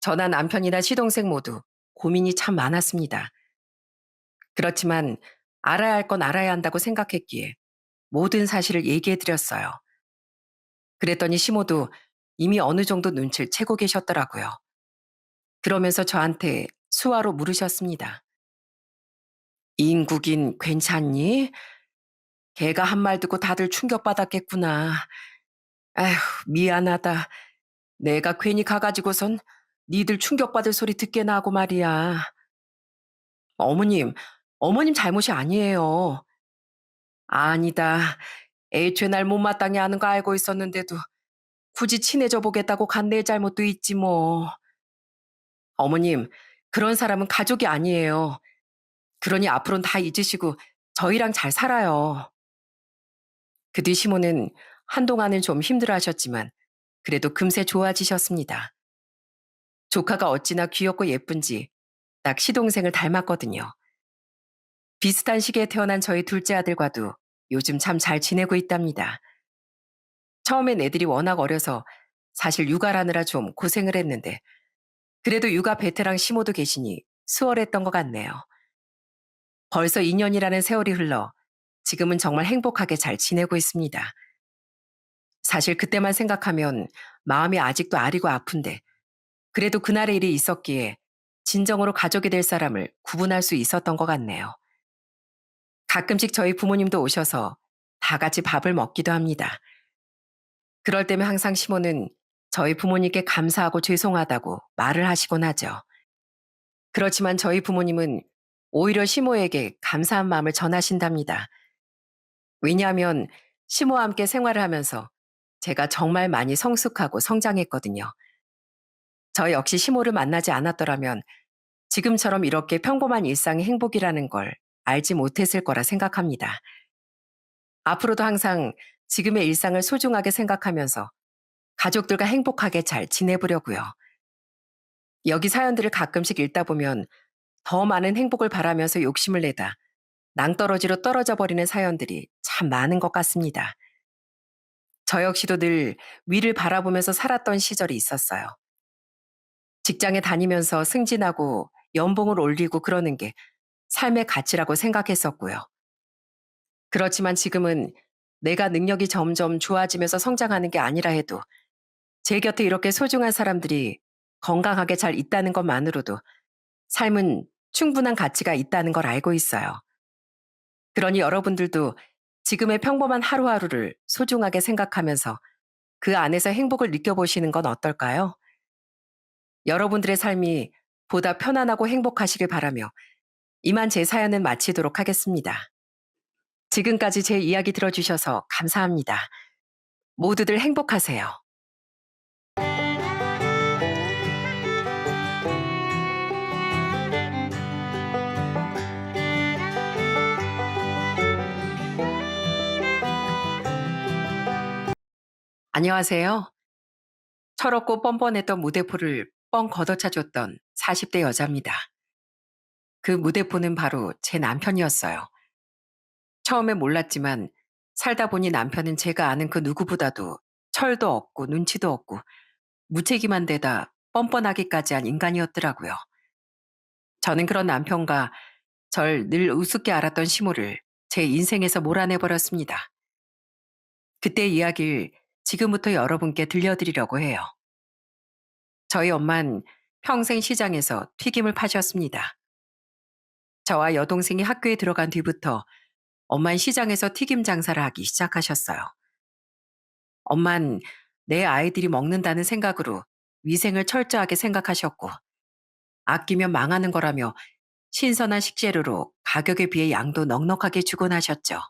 저나 남편이나 시동생 모두 고민이 참 많았습니다. 그렇지만 알아야 할 건 알아야 한다고 생각했기에 모든 사실을 얘기해 드렸어요. 그랬더니 시모도 이미 어느 정도 눈치를 채고 계셨더라고요. 그러면서 저한테 수화로 물으셨습니다. 인국인 괜찮니? 걔가 한 말 듣고 다들 충격받았겠구나. 아휴, 미안하다. 내가 괜히 가가지고선 니들 충격받을 소리 듣게나 하고 말이야. 어머님, 어머님 잘못이 아니에요. 아니다. 애초에 날 못마땅해 하는 거 알고 있었는데도 굳이 친해져 보겠다고 간 내 잘못도 있지 뭐. 어머님, 그런 사람은 가족이 아니에요. 그러니 앞으로는 다 잊으시고 저희랑 잘 살아요. 그 뒤 시모는 한동안은 좀 힘들어 하셨지만 그래도 금세 좋아지셨습니다. 조카가 어찌나 귀엽고 예쁜지 딱 시동생을 닮았거든요. 비슷한 시기에 태어난 저희 둘째 아들과도 요즘 참 잘 지내고 있답니다. 처음엔 애들이 워낙 어려서 사실 육아라느라 좀 고생을 했는데 그래도 육아 베테랑 시모도 계시니 수월했던 것 같네요. 벌써 2년이라는 세월이 흘러 지금은 정말 행복하게 잘 지내고 있습니다. 사실 그때만 생각하면 마음이 아직도 아리고 아픈데 그래도 그날의 일이 있었기에 진정으로 가족이 될 사람을 구분할 수 있었던 것 같네요. 가끔씩 저희 부모님도 오셔서 다 같이 밥을 먹기도 합니다. 그럴 때면 항상 시모는 저희 부모님께 감사하고 죄송하다고 말을 하시곤 하죠. 그렇지만 저희 부모님은 오히려 시모에게 감사한 마음을 전하신답니다. 왜냐하면 시모와 함께 생활을 하면서 제가 정말 많이 성숙하고 성장했거든요. 저 역시 시모를 만나지 않았더라면 지금처럼 이렇게 평범한 일상이 행복이라는 걸 알지 못했을 거라 생각합니다. 앞으로도 항상 지금의 일상을 소중하게 생각하면서 가족들과 행복하게 잘 지내보려고요. 여기 사연들을 가끔씩 읽다 보면 더 많은 행복을 바라면서 욕심을 내다 낭떠러지로 떨어져 버리는 사연들이 참 많은 것 같습니다. 저 역시도 늘 위를 바라보면서 살았던 시절이 있었어요. 직장에 다니면서 승진하고 연봉을 올리고 그러는 게 삶의 가치라고 생각했었고요. 그렇지만 지금은 내가 능력이 점점 좋아지면서 성장하는 게 아니라 해도 제 곁에 이렇게 소중한 사람들이 건강하게 잘 있다는 것만으로도 삶은 충분한 가치가 있다는 걸 알고 있어요. 그러니 여러분들도 지금의 평범한 하루하루를 소중하게 생각하면서 그 안에서 행복을 느껴보시는 건 어떨까요? 여러분들의 삶이 보다 편안하고 행복하시길 바라며 이만 제 사연은 마치도록 하겠습니다. 지금까지 제 이야기 들어주셔서 감사합니다. 모두들 행복하세요. 안녕하세요. 철없고 뻔뻔했던 무대포를 뻥 걷어차줬던 40대 여자입니다. 그 무대포는 바로 제 남편이었어요. 처음에 몰랐지만 살다 보니 남편은 제가 아는 그 누구보다도 철도 없고 눈치도 없고 무책임한 데다 뻔뻔하기까지 한 인간이었더라고요. 저는 그런 남편과 절 늘 우습게 알았던 시모를 제 인생에서 몰아내버렸습니다. 그때 이야기를 지금부터 여러분께 들려드리려고 해요. 저희 엄만 평생 시장에서 튀김을 파셨습니다. 저와 여동생이 학교에 들어간 뒤부터 엄만 시장에서 튀김 장사를 하기 시작하셨어요. 엄만 내 아이들이 먹는다는 생각으로 위생을 철저하게 생각하셨고, 아끼면 망하는 거라며 신선한 식재료로 가격에 비해 양도 넉넉하게 주곤 하셨죠.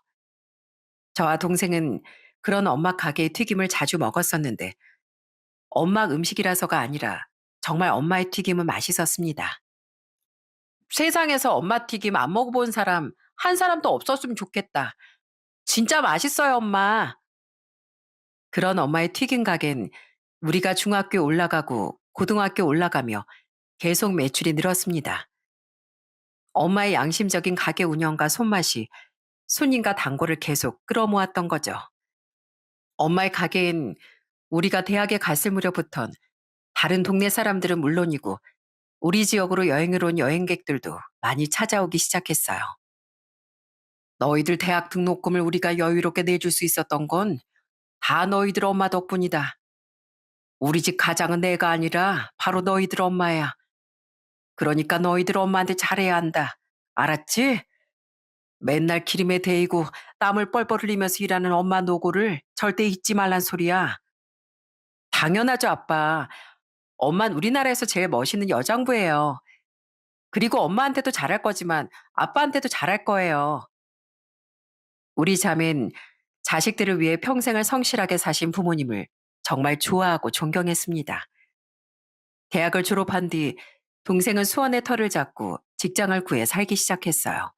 저와 동생은 그런 엄마 가게의 튀김을 자주 먹었었는데, 엄마 음식이라서가 아니라 정말 엄마의 튀김은 맛있었습니다. 세상에서 엄마 튀김 안 먹어본 사람 한 사람도 없었으면 좋겠다. 진짜 맛있어요, 엄마. 그런 엄마의 튀김 가게는 우리가 중학교 올라가고 고등학교 올라가며 계속 매출이 늘었습니다. 엄마의 양심적인 가게 운영과 손맛이 손님과 단골을 계속 끌어모았던 거죠. 엄마의 가게엔 우리가 대학에 갔을 무렵부턴 다른 동네 사람들은 물론이고 우리 지역으로 여행을 온 여행객들도 많이 찾아오기 시작했어요. 너희들 대학 등록금을 우리가 여유롭게 내줄 수 있었던 건 다 너희들 엄마 덕분이다. 우리 집 가장은 내가 아니라 바로 너희들 엄마야. 그러니까 너희들 엄마한테 잘해야 한다. 알았지? 맨날 기름에 데이고 땀을 뻘뻘 흘리면서 일하는 엄마 노고를 절대 잊지 말란 소리야. 당연하죠, 아빠. 엄만 우리나라에서 제일 멋있는 여장부예요. 그리고 엄마한테도 잘할 거지만 아빠한테도 잘할 거예요. 우리 자매는 자식들을 위해 평생을 성실하게 사신 부모님을 정말 좋아하고 존경했습니다. 대학을 졸업한 뒤 동생은 수원의 터를 잡고 직장을 구해 살기 시작했어요.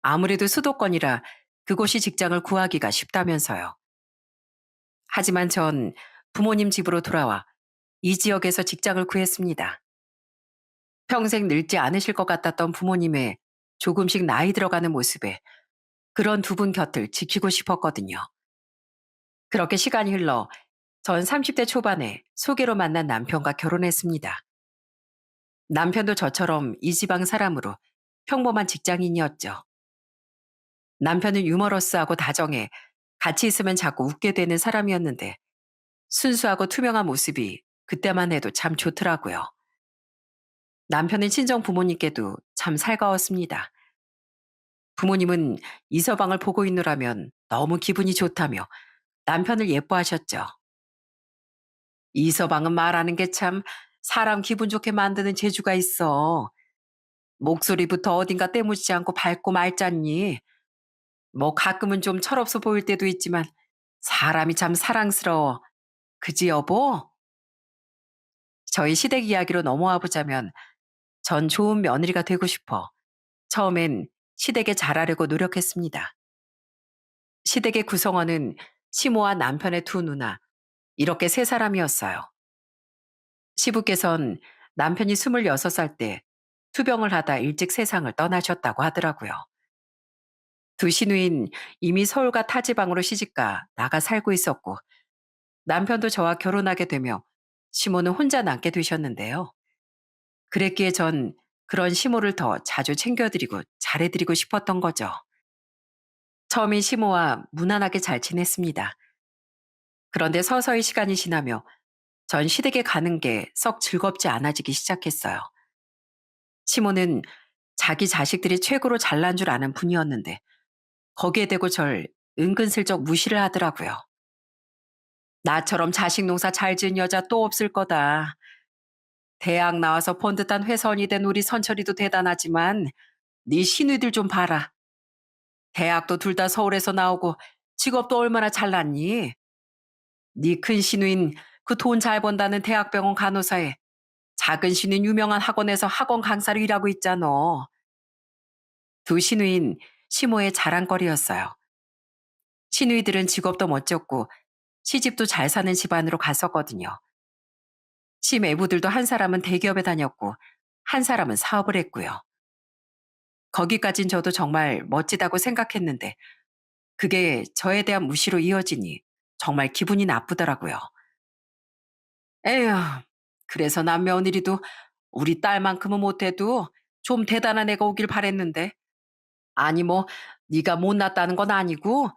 아무래도 수도권이라 그곳이 직장을 구하기가 쉽다면서요. 하지만 전 부모님 집으로 돌아와 이 지역에서 직장을 구했습니다. 평생 늙지 않으실 것 같았던 부모님의 조금씩 나이 들어가는 모습에 그런 두 분 곁을 지키고 싶었거든요. 그렇게 시간이 흘러 전 30대 초반에 소개로 만난 남편과 결혼했습니다. 남편도 저처럼 이 지방 사람으로 평범한 직장인이었죠. 남편은 유머러스하고 다정해 같이 있으면 자꾸 웃게 되는 사람이었는데 순수하고 투명한 모습이 그때만 해도 참 좋더라고요. 남편은 친정 부모님께도 참 살가웠습니다. 부모님은 이서방을 보고 있노라면 너무 기분이 좋다며 남편을 예뻐하셨죠. 이서방은 말하는 게 참 사람 기분 좋게 만드는 재주가 있어. 목소리부터 어딘가 때묻지 않고 밝고 맑잖니. 뭐 가끔은 좀 철없어 보일 때도 있지만 사람이 참 사랑스러워. 그지 여보? 저희 시댁 이야기로 넘어와 보자면 전 좋은 며느리가 되고 싶어 처음엔 시댁에 잘하려고 노력했습니다. 시댁의 구성원은 시모와 남편의 두 누나, 이렇게 세 사람이었어요. 시부께선 남편이 26살 때 투병을 하다 일찍 세상을 떠나셨다고 하더라고요. 두 시누인 이미 서울과 타지방으로 시집가 나가 살고 있었고 남편도 저와 결혼하게 되며 시모는 혼자 남게 되셨는데요. 그랬기에 전 그런 시모를 더 자주 챙겨드리고 잘해드리고 싶었던 거죠. 처음엔 시모와 무난하게 잘 지냈습니다. 그런데 서서히 시간이 지나며 전 시댁에 가는 게 썩 즐겁지 않아지기 시작했어요. 시모는 자기 자식들이 최고로 잘난 줄 아는 분이었는데 거기에 대고 절 은근슬쩍 무시를 하더라고요. 나처럼 자식 농사 잘 지은 여자 또 없을 거다. 대학 나와서 번듯한 회사원이 된 우리 선철이도 대단하지만 네 시누이들 좀 봐라. 대학도 둘 다 서울에서 나오고 직업도 얼마나 잘났니? 네 큰 시누인 그 돈 잘 번다는 대학병원 간호사에 작은 시누인 유명한 학원에서 학원 강사로 일하고 있잖아. 두 시누인 시모의 자랑거리였어요. 시누이들은 직업도 멋졌고 시집도 잘 사는 집안으로 갔었거든요. 시매부들도 한 사람은 대기업에 다녔고 한 사람은 사업을 했고요. 거기까진 저도 정말 멋지다고 생각했는데 그게 저에 대한 무시로 이어지니 정말 기분이 나쁘더라고요. 에휴, 그래서 남 며느리도 우리 딸만큼은 못해도 좀 대단한 애가 오길 바랬는데. 아니 뭐 네가 못났다는 건 아니고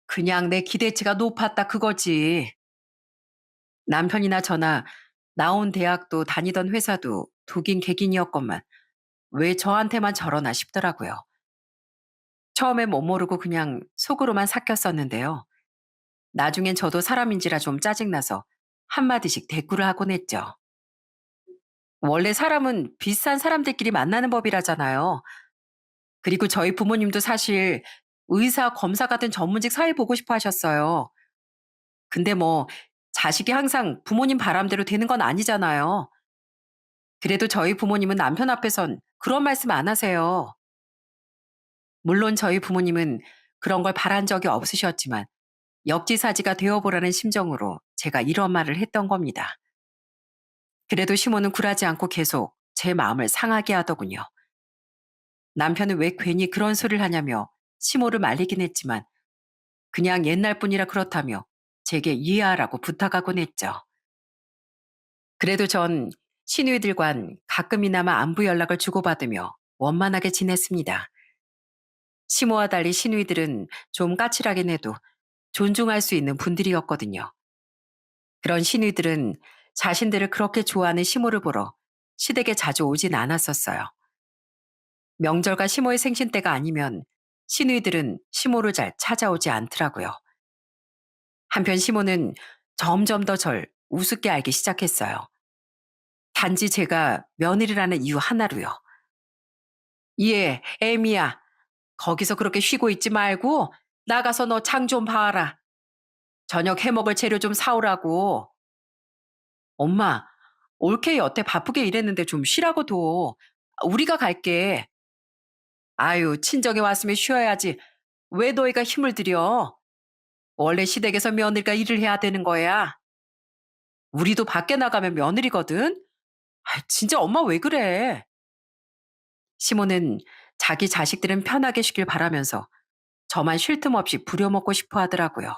그냥 내 기대치가 높았다 그거지. 남편이나 저나 나온 대학도 다니던 회사도 독인 객인이었건만 왜 저한테만 저러나 싶더라고요. 처음엔 못 모르고 그냥 속으로만 삭혔었는데요. 나중엔 저도 사람인지라 좀 짜증나서 한마디씩 대꾸를 하곤 했죠. 원래 사람은 비슷한 사람들끼리 만나는 법이라잖아요. 그리고 저희 부모님도 사실 의사, 검사 같은 전문직 사회 보고 싶어 하셨어요. 근데 뭐 자식이 항상 부모님 바람대로 되는 건 아니잖아요. 그래도 저희 부모님은 남편 앞에선 그런 말씀 안 하세요. 물론 저희 부모님은 그런 걸 바란 적이 없으셨지만 역지사지가 되어보라는 심정으로 제가 이런 말을 했던 겁니다. 그래도 시모는 굴하지 않고 계속 제 마음을 상하게 하더군요. 남편은 왜 괜히 그런 소리를 하냐며 시모를 말리긴 했지만 그냥 옛날 분이라 그렇다며 제게 이해하라고 부탁하곤 했죠. 그래도 전 시누이들과는 가끔이나마 안부 연락을 주고받으며 원만하게 지냈습니다. 시모와 달리 시누이들은 좀 까칠하긴 해도 존중할 수 있는 분들이었거든요. 그런 시누이들은 자신들을 그렇게 좋아하는 시모를 보러 시댁에 자주 오진 않았었어요. 명절과 시모의 생신 때가 아니면 시누이들은 시모를 잘 찾아오지 않더라고요. 한편 시모는 점점 더 절 우습게 알기 시작했어요. 단지 제가 며느리라는 이유 하나로요. 예, 애미야. 거기서 그렇게 쉬고 있지 말고 나가서 너 장 좀 봐라. 저녁 해먹을 재료 좀 사오라고. 엄마, 올케 여태 바쁘게 일했는데 좀 쉬라고 둬. 우리가 갈게. 아유, 친정에 왔으면 쉬어야지. 왜 너희가 힘을 들여? 원래 시댁에서 며느리가 일을 해야 되는 거야. 우리도 밖에 나가면 며느리거든. 아, 진짜 엄마 왜 그래? 시모는 자기 자식들은 편하게 쉬길 바라면서 저만 쉴 틈 없이 부려먹고 싶어 하더라고요.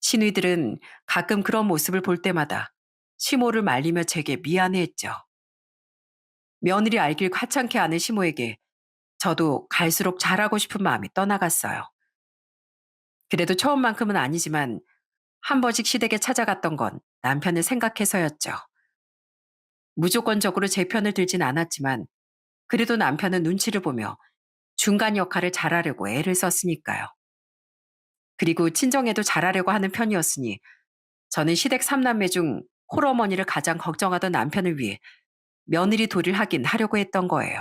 시누이들은 가끔 그런 모습을 볼 때마다 시모를 말리며 제게 미안해했죠. 며느리 알길 화창케 아는 시모에게 저도 갈수록 잘하고 싶은 마음이 떠나갔어요. 그래도 처음만큼은 아니지만 한 번씩 시댁에 찾아갔던 건 남편을 생각해서였죠. 무조건적으로 제 편을 들진 않았지만 그래도 남편은 눈치를 보며 중간 역할을 잘하려고 애를 썼으니까요. 그리고 친정에도 잘하려고 하는 편이었으니 저는 시댁 3남매 중 홀어머니를 가장 걱정하던 남편을 위해 며느리 도리를 하긴 하려고 했던 거예요.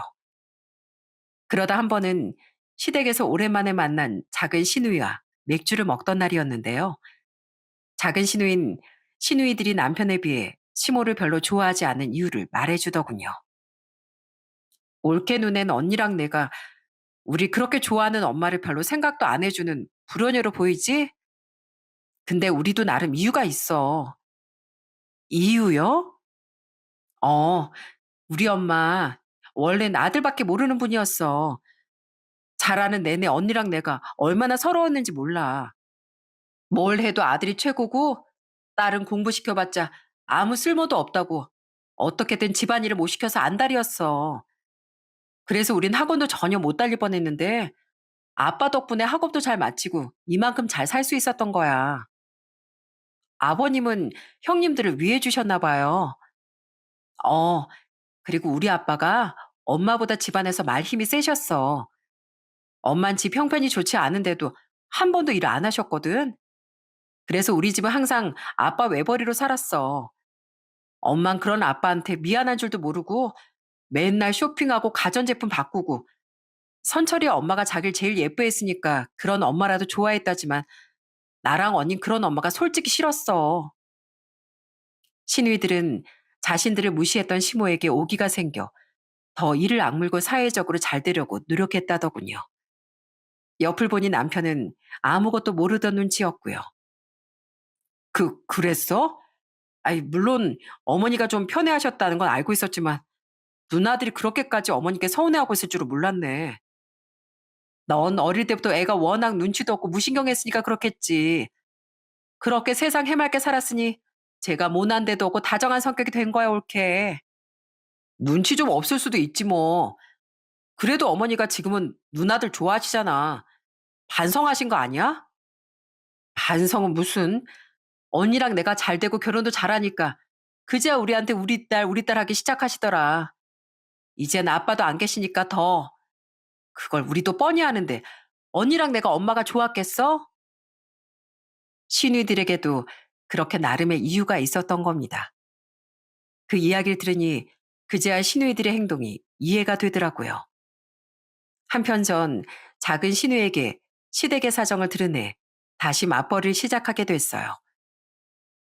그러다 한 번은 시댁에서 오랜만에 만난 작은 시누이와 맥주를 먹던 날이었는데요. 작은 시누인 시누이들이 남편에 비해 시모를 별로 좋아하지 않는 이유를 말해주더군요. 올케 눈엔 언니랑 내가 우리 그렇게 좋아하는 엄마를 별로 생각도 안 해주는 불효녀로 보이지? 근데 우리도 나름 이유가 있어. 이유요? 어, 우리 엄마 원래는 아들밖에 모르는 분이었어. 자라는 내내 언니랑 내가 얼마나 서러웠는지 몰라. 뭘 해도 아들이 최고고 딸은 공부시켜봤자 아무 쓸모도 없다고 어떻게든 집안일을 못 시켜서 안달이었어. 그래서 우린 학원도 전혀 못 다닐 뻔했는데 아빠 덕분에 학업도 잘 마치고 이만큼 잘 살 수 있었던 거야. 아버님은 형님들을 위해 주셨나 봐요. 어, 그리고 우리 아빠가 엄마보다 집안에서 말 힘이 세셨어. 엄만 집 형편이 좋지 않은데도 한 번도 일 안 하셨거든. 그래서 우리 집은 항상 아빠 외벌이로 살았어. 엄만 그런 아빠한테 미안한 줄도 모르고 맨날 쇼핑하고 가전제품 바꾸고 선철이 엄마가 자기를 제일 예뻐했으니까 그런 엄마라도 좋아했다지만 나랑 언닌 그런 엄마가 솔직히 싫었어. 시누이들은 자신들을 무시했던 시모에게 오기가 생겨 더 이를 악물고 사회적으로 잘 되려고 노력했다더군요. 옆을 보니 남편은 아무것도 모르던 눈치였고요. 그랬어? 아이, 물론 어머니가 좀 편애하셨다는 건 알고 있었지만 누나들이 그렇게까지 어머니께 서운해하고 있을 줄은 몰랐네. 넌 어릴 때부터 애가 워낙 눈치도 없고 무신경했으니까 그렇겠지. 그렇게 세상 해맑게 살았으니 제가 모난 데도 없고 다정한 성격이 된 거야, 옳게. 눈치 좀 없을 수도 있지 뭐. 그래도 어머니가 지금은 누나들 좋아하시잖아. 반성하신 거 아니야? 반성은 무슨. 언니랑 내가 잘 되고 결혼도 잘하니까 그제야 우리한테 우리 딸 하기 시작하시더라. 이젠 아빠도 안 계시니까 더. 그걸 우리도 뻔히 아는데 언니랑 내가 엄마가 좋았겠어? 시누이들에게도 그렇게 나름의 이유가 있었던 겁니다. 그 이야기를 들으니 그제야 시누이들의 행동이 이해가 되더라고요. 한편 전 작은 시누에게 시댁의 사정을 들으내 다시 맞벌이를 시작하게 됐어요.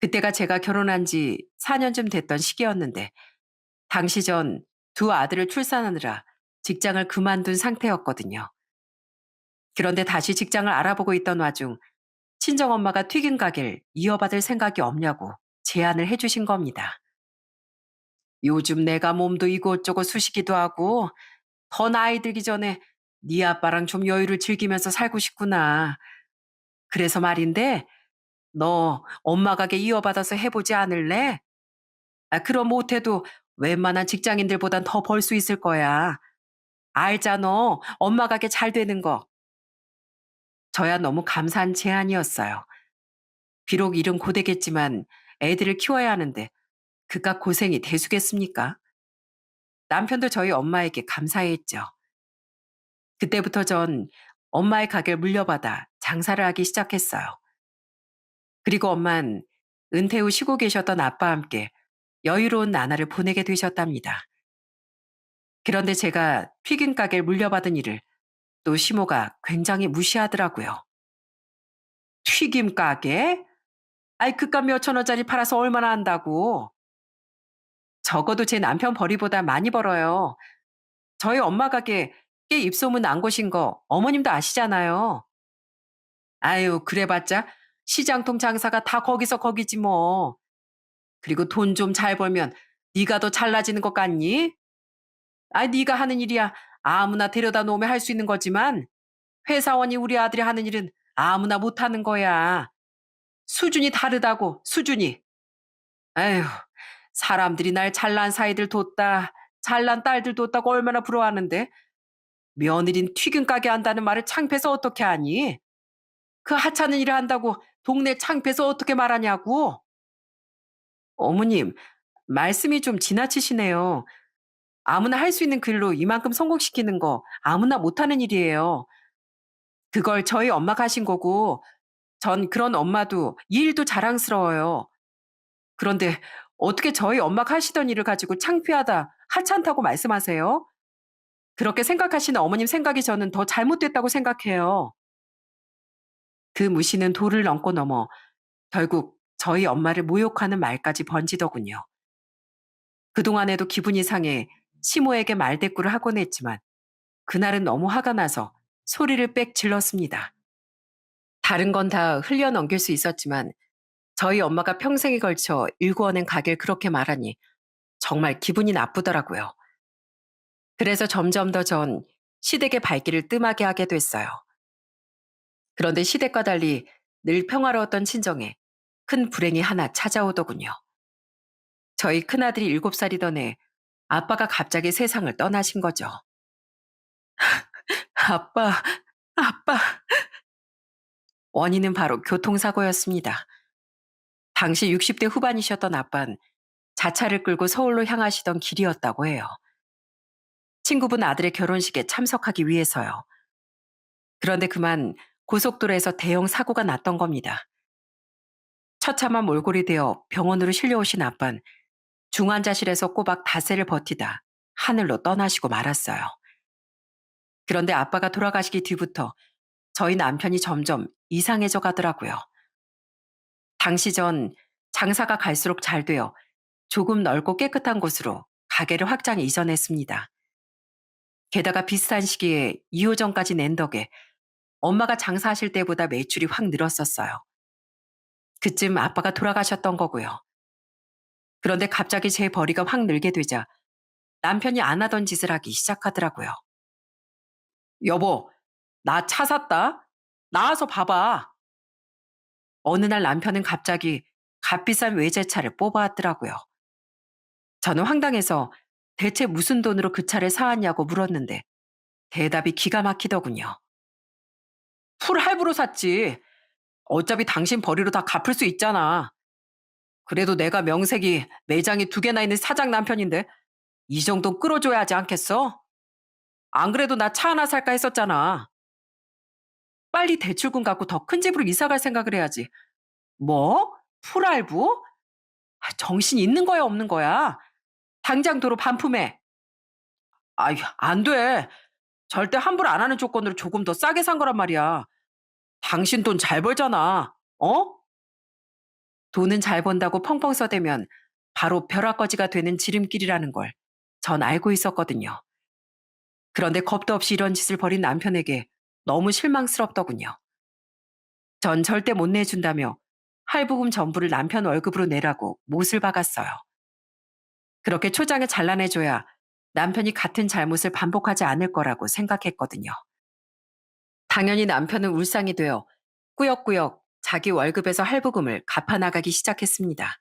그때가 제가 결혼한 지 4년쯤 됐던 시기였는데 당시 전 두 아들을 출산하느라 직장을 그만둔 상태였거든요. 그런데 다시 직장을 알아보고 있던 와중 친정엄마가 튀김 가게를 이어받을 생각이 없냐고 제안을 해주신 겁니다. 요즘 내가 몸도 이곳저곳 쑤시기도 하고 더 나이 들기 전에 네 아빠랑 좀 여유를 즐기면서 살고 싶구나. 그래서 말인데 너 엄마 가게 이어받아서 해보지 않을래? 아, 그럼 못해도 웬만한 직장인들보단 더 벌 수 있을 거야. 알잖아. 엄마 가게 잘 되는 거. 저야 너무 감사한 제안이었어요. 비록 일은 고되겠지만 애들을 키워야 하는데 그깟 고생이 대수겠습니까? 남편도 저희 엄마에게 감사했죠. 그때부터 전 엄마의 가게를 물려받아 장사를 하기 시작했어요. 그리고 엄만 은퇴 후 쉬고 계셨던 아빠와 함께 여유로운 나날을 보내게 되셨답니다. 그런데 제가 튀김 가게를 물려받은 일을 또 시모가 굉장히 무시하더라고요. 튀김 가게? 아이 그깟 몇천 원짜리 팔아서 얼마나 한다고. 적어도 제 남편 벌이보다 많이 벌어요. 저희 엄마 가게 꽤 입소문 난 곳인 거 어머님도 아시잖아요. 아유 그래봤자 시장통 장사가 다 거기서 거기지 뭐. 그리고 돈 좀 잘 벌면 네가 더 잘나지는 것 같니? 아 네가 하는 일이야 아무나 데려다 놓으면 할 수 있는 거지만 회사원이 우리 아들이 하는 일은 아무나 못하는 거야. 수준이 다르다고 수준이. 에휴 사람들이 날 잘난 사이들 뒀다 잘난 딸들 뒀다고 얼마나 부러워하는데 며느린 튀김 가게 한다는 말을 창피해서 어떻게 하니? 그 하찮은 일을 한다고 동네 창피해서 어떻게 말하냐고. 어머님 말씀이 좀 지나치시네요. 아무나 할 수 있는 글로 이만큼 성공시키는 거 아무나 못하는 일이에요. 그걸 저희 엄마가 하신 거고 전 그런 엄마도 이 일도 자랑스러워요. 그런데 어떻게 저희 엄마가 하시던 일을 가지고 창피하다, 하찮다고 말씀하세요? 그렇게 생각하시는 어머님 생각이 저는 더 잘못됐다고 생각해요. 그 무시는 도를 넘고 넘어 결국 저희 엄마를 모욕하는 말까지 번지더군요. 그동안에도 기분이 상해 시모에게 말대꾸를 하곤 했지만 그날은 너무 화가 나서 소리를 빽 질렀습니다. 다른 건 다 흘려 넘길 수 있었지만 저희 엄마가 평생에 걸쳐 일구어낸 가게를 그렇게 말하니 정말 기분이 나쁘더라고요. 그래서 점점 더 전 시댁의 발길을 뜸하게 하게 됐어요. 그런데 시댁과 달리 늘 평화로웠던 친정에 큰 불행이 하나 찾아오더군요. 저희 큰아들이 7살이던 해 아빠가 갑자기 세상을 떠나신 거죠. 아빠, 아빠. 원인은 바로 교통사고였습니다. 당시 60대 후반이셨던 아빠는 자차를 끌고 서울로 향하시던 길이었다고 해요. 친구분 아들의 결혼식에 참석하기 위해서요. 그런데 그만 고속도로에서 대형 사고가 났던 겁니다. 처참한 몰골이 되어 병원으로 실려오신 아빠는 중환자실에서 꼬박 닷새를 버티다 하늘로 떠나시고 말았어요. 그런데 아빠가 돌아가시기 뒤부터 저희 남편이 점점 이상해져 가더라고요. 당시 전 장사가 갈수록 잘 되어 조금 넓고 깨끗한 곳으로 가게를 확장 이전했습니다. 게다가 비슷한 시기에 2호점까지 낸 덕에 엄마가 장사하실 때보다 매출이 확 늘었었어요. 그쯤 아빠가 돌아가셨던 거고요. 그런데 갑자기 제 벌이가 확 늘게 되자 남편이 안 하던 짓을 하기 시작하더라고요. 여보, 나 차 샀다. 나와서 봐봐. 어느 날 남편은 갑자기 값비싼 외제차를 뽑아왔더라고요. 저는 황당해서 대체 무슨 돈으로 그 차를 사왔냐고 물었는데 대답이 기가 막히더군요. 풀 할부로 샀지. 어차피 당신 벌이로 다 갚을 수 있잖아. 그래도 내가 명색이 매장이 2개나 있는 사장 남편인데 이 정도 끌어줘야 하지 않겠어? 안 그래도 나 차 하나 살까 했었잖아. 빨리 대출금 갖고 더 큰 집으로 이사 갈 생각을 해야지. 뭐? 풀알부? 정신 있는 거야, 없는 거야? 당장 도로 반품해. 아휴, 안 돼. 절대 환불 안 하는 조건으로 조금 더 싸게 산 거란 말이야. 당신 돈 잘 벌잖아. 어? 돈은 잘 번다고 펑펑 써대면 바로 벼락거지가 되는 지름길이라는 걸 전 알고 있었거든요. 그런데 겁도 없이 이런 짓을 벌인 남편에게 너무 실망스럽더군요. 전 절대 못 내준다며 할부금 전부를 남편 월급으로 내라고 못을 박았어요. 그렇게 초장을 잘라내줘야 남편이 같은 잘못을 반복하지 않을 거라고 생각했거든요. 당연히 남편은 울상이 되어 꾸역꾸역 자기 월급에서 할부금을 갚아나가기 시작했습니다.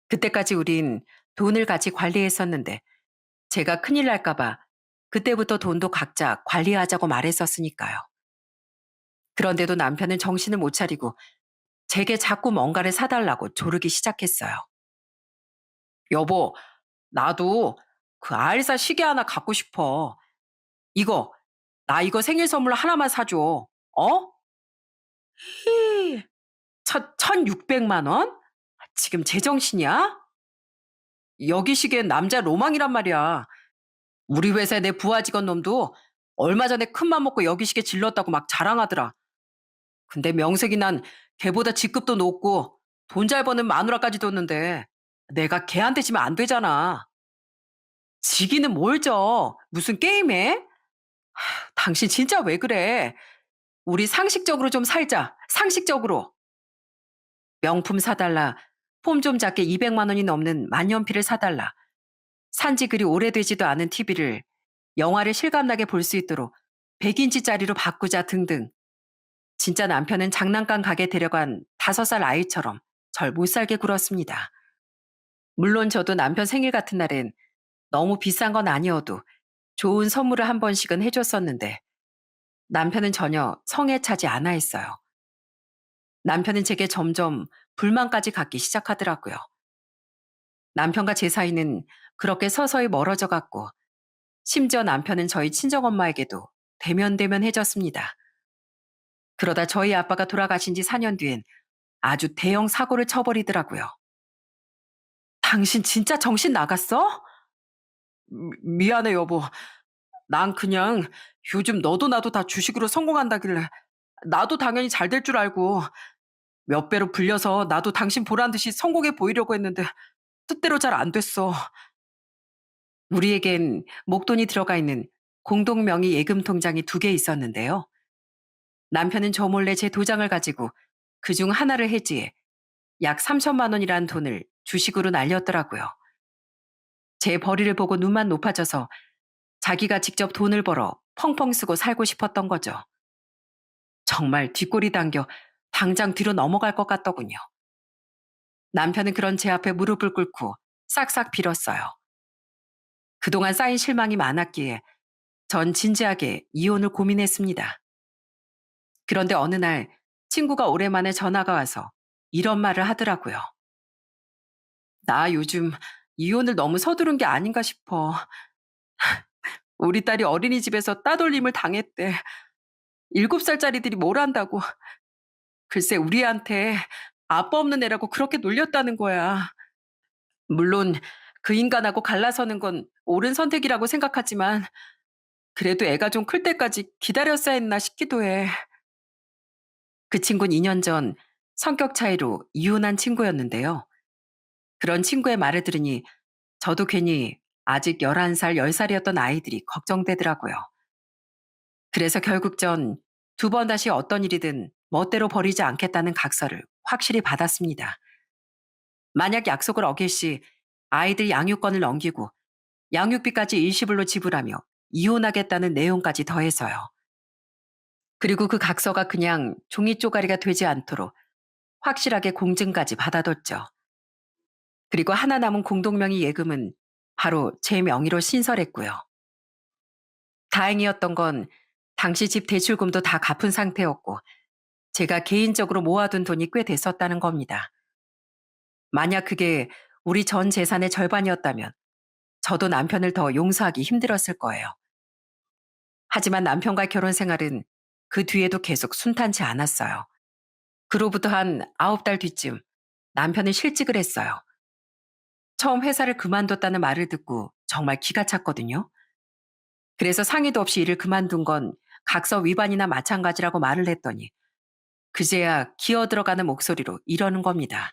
그때까지 우린 돈을 같이 관리했었는데 제가 큰일 날까봐 그때부터 돈도 각자 관리하자고 말했었으니까요. 그런데도 남편은 정신을 못 차리고 제게 자꾸 뭔가를 사달라고 조르기 시작했어요. 여보, 나도 그 알사 시계 하나 갖고 싶어. 이거, 나 이거 생일 선물 하나만 사줘. 어? 히, 1,600만 원? 지금 제정신이야? 여기 시계는 남자 로망이란 말이야. 우리 회사의 내 부하 직원 놈도 얼마 전에 큰맘 먹고 여기 시계 질렀다고 막 자랑하더라. 근데 명색이 난 걔보다 직급도 높고 돈 잘 버는 마누라까지 뒀는데 내가 걔한테 지면 안 되잖아. 지기는 뭘 져? 무슨 게임해? 당신 진짜 왜 그래? 우리 상식적으로 좀 살자. 상식적으로. 명품 사달라. 폼 좀 작게 200만 원이 넘는 만년필을 사달라. 산지 그리 오래되지도 않은 TV를 영화를 실감나게 볼 수 있도록 100인치짜리로 바꾸자 등등. 진짜 남편은 장난감 가게 데려간 5살 아이처럼 절 못 살게 굴었습니다. 물론 저도 남편 생일 같은 날엔 너무 비싼 건 아니어도 좋은 선물을 한 번씩은 해줬었는데 남편은 전혀 성에 차지 않아 했어요. 남편은 제게 점점 불만까지 갖기 시작하더라고요. 남편과 제 사이는 그렇게 서서히 멀어져 갔고 심지어 남편은 저희 친정엄마에게도 대면대면해졌습니다. 그러다 저희 아빠가 돌아가신 지 4년 뒤엔 아주 대형 사고를 쳐버리더라고요. 당신 진짜 정신 나갔어? 미안해 여보. 난 그냥 요즘 너도 나도 다 주식으로 성공한다길래 나도 당연히 잘 될 줄 알고 몇 배로 불려서 나도 당신 보란 듯이 성공해 보이려고 했는데 뜻대로 잘 안 됐어. 우리에겐 목돈이 들어가 있는 공동명의 예금 통장이 2개 있었는데요. 남편은 저 몰래 제 도장을 가지고 그중 하나를 해지해 약 3천만 원이란 돈을 주식으로 날렸더라고요. 제 벌이를 보고 눈만 높아져서 자기가 직접 돈을 벌어 펑펑 쓰고 살고 싶었던 거죠. 정말 뒷골이 당겨 당장 뒤로 넘어갈 것 같더군요. 남편은 그런 제 앞에 무릎을 꿇고 싹싹 빌었어요. 그동안 쌓인 실망이 많았기에 전 진지하게 이혼을 고민했습니다. 그런데 어느 날 친구가 오랜만에 전화가 와서 이런 말을 하더라고요. 나 요즘 이혼을 너무 서두른 게 아닌가 싶어. 우리 딸이 어린이집에서 따돌림을 당했대. 7살짜리들이 뭘 안다고. 글쎄 우리한테 아빠 없는 애라고 그렇게 놀렸다는 거야. 물론 그 인간하고 갈라서는 건 옳은 선택이라고 생각하지만 그래도 애가 좀 클 때까지 기다렸어야 했나 싶기도 해. 그 친구는 2년 전 성격 차이로 이혼한 친구였는데요. 그런 친구의 말을 들으니 저도 괜히 아직 11살, 10살이었던 아이들이 걱정되더라고요. 그래서 결국 전 2번 다시 어떤 일이든 멋대로 버리지 않겠다는 각서를 확실히 받았습니다. 만약 약속을 어길 시 아이들 양육권을 넘기고 양육비까지 일시불로 지불하며 이혼하겠다는 내용까지 더해서요. 그리고 그 각서가 그냥 종이 쪼가리가 되지 않도록 확실하게 공증까지 받아뒀죠. 그리고 하나 남은 공동명의 예금은 바로 제 명의로 신설했고요. 다행이었던 건 당시 집 대출금도 다 갚은 상태였고 제가 개인적으로 모아둔 돈이 꽤 됐었다는 겁니다. 만약 그게 우리 전 재산의 절반이었다면 저도 남편을 더 용서하기 힘들었을 거예요. 하지만 남편과 결혼 생활은 그 뒤에도 계속 순탄치 않았어요. 그로부터 한 9달 뒤쯤 남편은 실직을 했어요. 처음 회사를 그만뒀다는 말을 듣고 정말 기가 찼거든요. 그래서 상의도 없이 일을 그만둔 건 각서 위반이나 마찬가지라고 말을 했더니 그제야 기어 들어가는 목소리로 이러는 겁니다.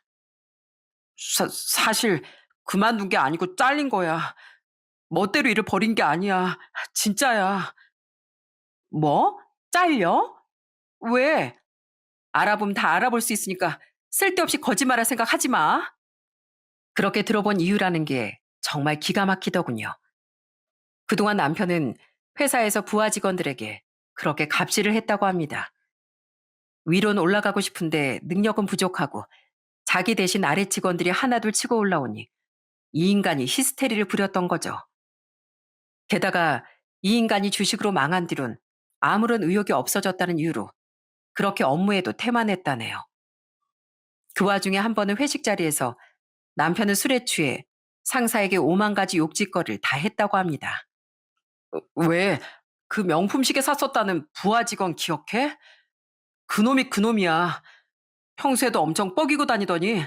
사실 그만둔 게 아니고 잘린 거야. 멋대로 일을 벌인 게 아니야. 진짜야. 뭐? 잘려? 왜? 알아보면 다 알아볼 수 있으니까 쓸데없이 거짓말할 생각 하지 마. 그렇게 들어본 이유라는 게 정말 기가 막히더군요. 그동안 남편은 회사에서 부하 직원들에게 그렇게 갑질을 했다고 합니다. 위로는 올라가고 싶은데 능력은 부족하고 자기 대신 아래 직원들이 하나둘 치고 올라오니 이 인간이 히스테리를 부렸던 거죠. 게다가 이 인간이 주식으로 망한 뒤론 아무런 의욕이 없어졌다는 이유로 그렇게 업무에도 태만했다네요. 그 와중에 한 번은 회식 자리에서 남편은 술에 취해 상사에게 5만 가지 욕짓거리를 다 했다고 합니다. 왜? 그 명품 시계 샀었다는 부하 직원 기억해? 그놈이 그놈이야. 평소에도 엄청 뻐기고 다니더니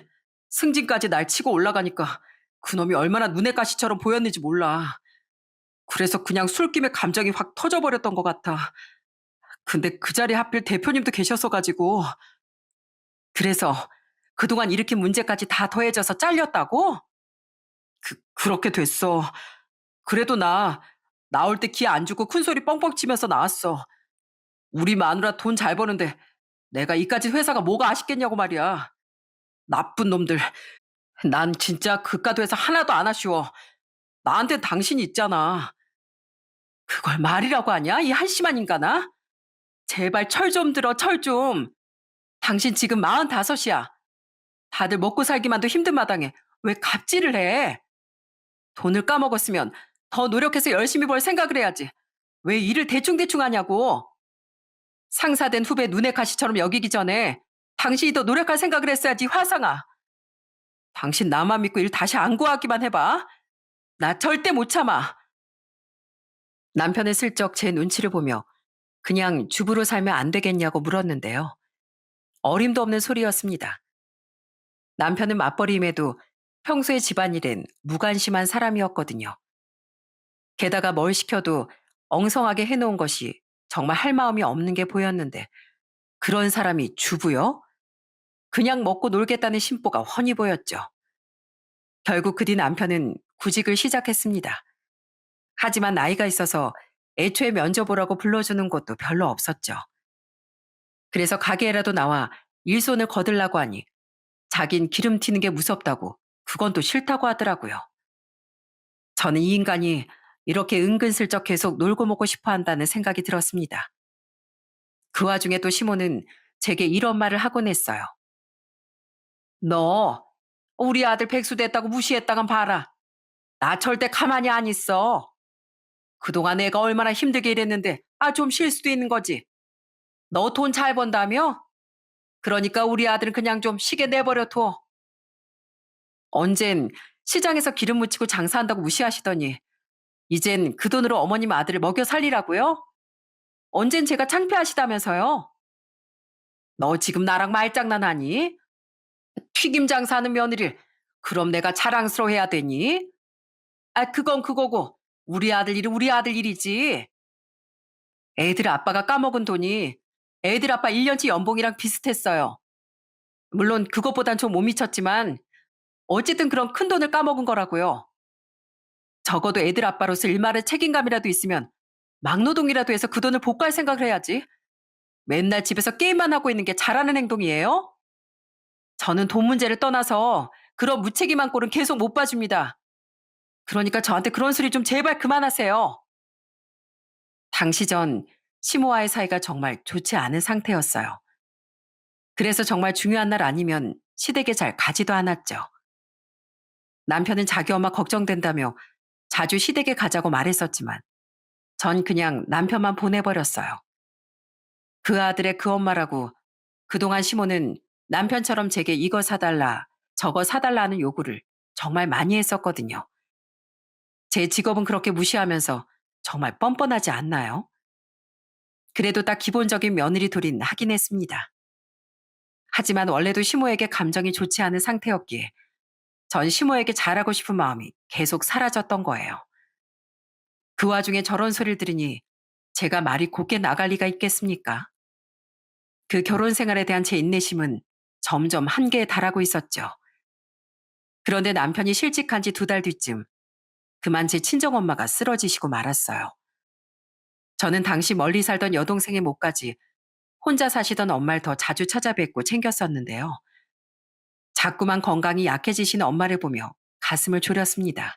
승진까지 날 치고 올라가니까 그놈이 얼마나 눈의 가시처럼 보였는지 몰라. 그래서 그냥 술김에 감정이 확 터져버렸던 것 같아. 근데 그 자리에 하필 대표님도 계셨어가지고. 그래서 그동안 일으킨 문제까지 다 더해져서 잘렸다고? 그렇게 됐어. 그래도 나올 때 기 안 주고 큰소리 뻥뻥 치면서 나왔어. 우리 마누라 돈 잘 버는데 내가 이까짓 회사가 뭐가 아쉽겠냐고 말이야. 나쁜 놈들. 난 진짜 그깟 회사 하나도 안 아쉬워. 나한텐 당신이 있잖아. 그걸 말이라고 하냐? 이 한심한 인간아? 제발 철 좀 들어, 철 좀. 당신 지금 45이야. 다들 먹고 살기만도 힘든 마당에 왜 갑질을 해? 돈을 까먹었으면 더 노력해서 열심히 벌 생각을 해야지. 왜 일을 대충대충 하냐고. 상사된 후배 눈의 가시처럼 여기기 전에 당신이 더 노력할 생각을 했어야지, 화상아. 당신 나만 믿고 일 다시 안 구하기만 해봐. 나 절대 못 참아. 남편은 슬쩍 제 눈치를 보며 그냥 주부로 살면 안 되겠냐고 물었는데요. 어림도 없는 소리였습니다. 남편은 맞벌이임에도 평소에 집안일엔 무관심한 사람이었거든요. 게다가 뭘 시켜도 엉성하게 해놓은 것이 정말 할 마음이 없는 게 보였는데 그런 사람이 주부요? 그냥 먹고 놀겠다는 심보가 훤히 보였죠. 결국 그 뒤 남편은 구직을 시작했습니다. 하지만 나이가 있어서 애초에 면접 보라고 불러주는 곳도 별로 없었죠. 그래서 가게에라도 나와 일손을 거들라고 하니 자긴 기름 튀는 게 무섭다고 그건 또 싫다고 하더라고요. 저는 이 인간이 이렇게 은근슬쩍 계속 놀고 먹고 싶어 한다는 생각이 들었습니다. 그 와중에 또 시모는 제게 이런 말을 하곤 했어요. 너 우리 아들 백수 됐다고 무시했다간 봐라. 나 절대 가만히 안 있어. 그동안 애가 얼마나 힘들게 일했는데 좀 쉴 수도 있는 거지. 너 돈 잘 번다며? 그러니까 우리 아들은 그냥 좀 쉬게 내버려 둬. 언젠 시장에서 기름 묻히고 장사한다고 무시하시더니 이젠 그 돈으로 어머님 아들을 먹여 살리라고요? 언젠 제가 창피하시다면서요? 너 지금 나랑 말장난하니? 튀김 장사하는 며느리를 그럼 내가 자랑스러워해야 되니? 그건 그거고 우리 아들 일은 우리 아들 일이지. 애들 아빠가 까먹은 돈이 애들 아빠 1년치 연봉이랑 비슷했어요. 물론 그것보단 좀 못 미쳤지만 어쨌든 그런 큰 돈을 까먹은 거라고요. 적어도 애들 아빠로서 일말의 책임감이라도 있으면 막노동이라도 해서 그 돈을 복구할 생각을 해야지. 맨날 집에서 게임만 하고 있는 게 잘하는 행동이에요? 저는 돈 문제를 떠나서 그런 무책임한 꼴은 계속 못 봐줍니다. 그러니까 저한테 그런 소리 좀 제발 그만하세요. 당시 전 시모와의 사이가 정말 좋지 않은 상태였어요. 그래서 정말 중요한 날 아니면 시댁에 잘 가지도 않았죠. 남편은 자기 엄마 걱정된다며 자주 시댁에 가자고 말했었지만 전 그냥 남편만 보내버렸어요. 그 아들의 그 엄마라고 그동안 시모는 남편처럼 제게 이거 사달라, 저거 사달라 하는 요구를 정말 많이 했었거든요. 제 직업은 그렇게 무시하면서 정말 뻔뻔하지 않나요? 그래도 딱 기본적인 며느리 도리는 하긴 했습니다. 하지만 원래도 시모에게 감정이 좋지 않은 상태였기에 전 시모에게 잘하고 싶은 마음이 계속 사라졌던 거예요. 그 와중에 저런 소리를 들으니 제가 말이 곱게 나갈 리가 있겠습니까? 그 결혼 생활에 대한 제 인내심은 점점 한계에 달하고 있었죠. 그런데 남편이 실직한 지 2달 뒤쯤 그만 제 친정엄마가 쓰러지시고 말았어요. 저는 당시 멀리 살던 여동생의 몫까지 혼자 사시던 엄마를 더 자주 찾아뵙고 챙겼었는데요. 자꾸만 건강이 약해지신 엄마를 보며 가슴을 졸였습니다.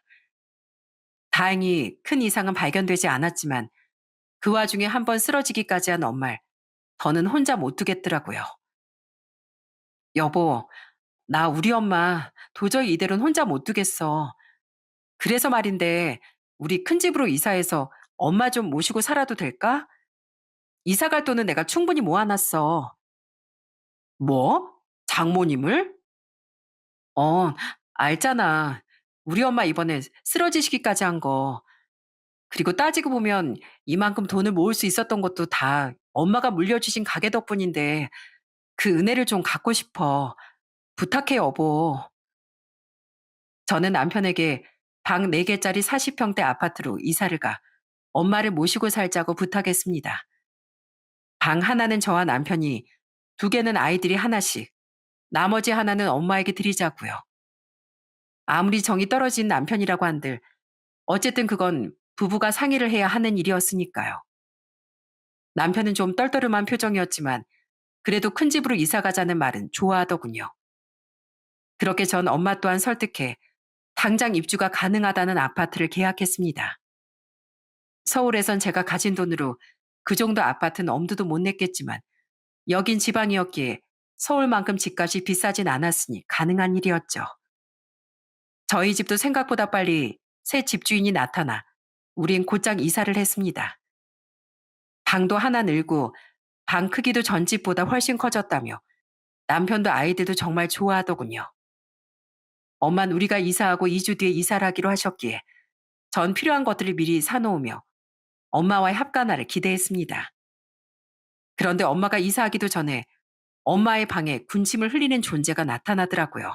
다행히 큰 이상은 발견되지 않았지만 그 와중에 한 번 쓰러지기까지 한 엄마를 더는 혼자 못 두겠더라고요. 여보, 나 우리 엄마 도저히 이대로는 혼자 못 두겠어. 그래서 말인데 우리 큰 집으로 이사해서 엄마 좀 모시고 살아도 될까? 이사 갈 돈은 내가 충분히 모아놨어. 뭐? 장모님을? 어, 알잖아. 우리 엄마 이번에 쓰러지시기까지 한 거. 그리고 따지고 보면 이만큼 돈을 모을 수 있었던 것도 다 엄마가 물려주신 가게 덕분인데 그 은혜를 좀 갚고 싶어. 부탁해, 여보. 저는 남편에게 방 4개짜리 40평대 아파트로 이사를 가 엄마를 모시고 살자고 부탁했습니다. 방 하나는 저와 남편이, 2개는 아이들이 하나씩, 나머지 하나는 엄마에게 드리자고요. 아무리 정이 떨어진 남편이라고 한들 어쨌든 그건 부부가 상의를 해야 하는 일이었으니까요. 남편은 좀 떨떠름한 표정이었지만 그래도 큰 집으로 이사 가자는 말은 좋아하더군요. 그렇게 전 엄마 또한 설득해 당장 입주가 가능하다는 아파트를 계약했습니다. 서울에선 제가 가진 돈으로 그 정도 아파트는 엄두도 못 냈겠지만 여긴 지방이었기에 서울만큼 집값이 비싸진 않았으니 가능한 일이었죠. 저희 집도 생각보다 빨리 새 집주인이 나타나 우린 곧장 이사를 했습니다. 방도 하나 늘고 방 크기도 전 집보다 훨씬 커졌다며 남편도 아이들도 정말 좋아하더군요. 엄만 우리가 이사하고 2주 뒤에 이사를 하기로 하셨기에 전 필요한 것들을 미리 사놓으며 엄마와의 합가나를 기대했습니다. 그런데 엄마가 이사하기도 전에 엄마의 방에 군침을 흘리는 존재가 나타나더라고요.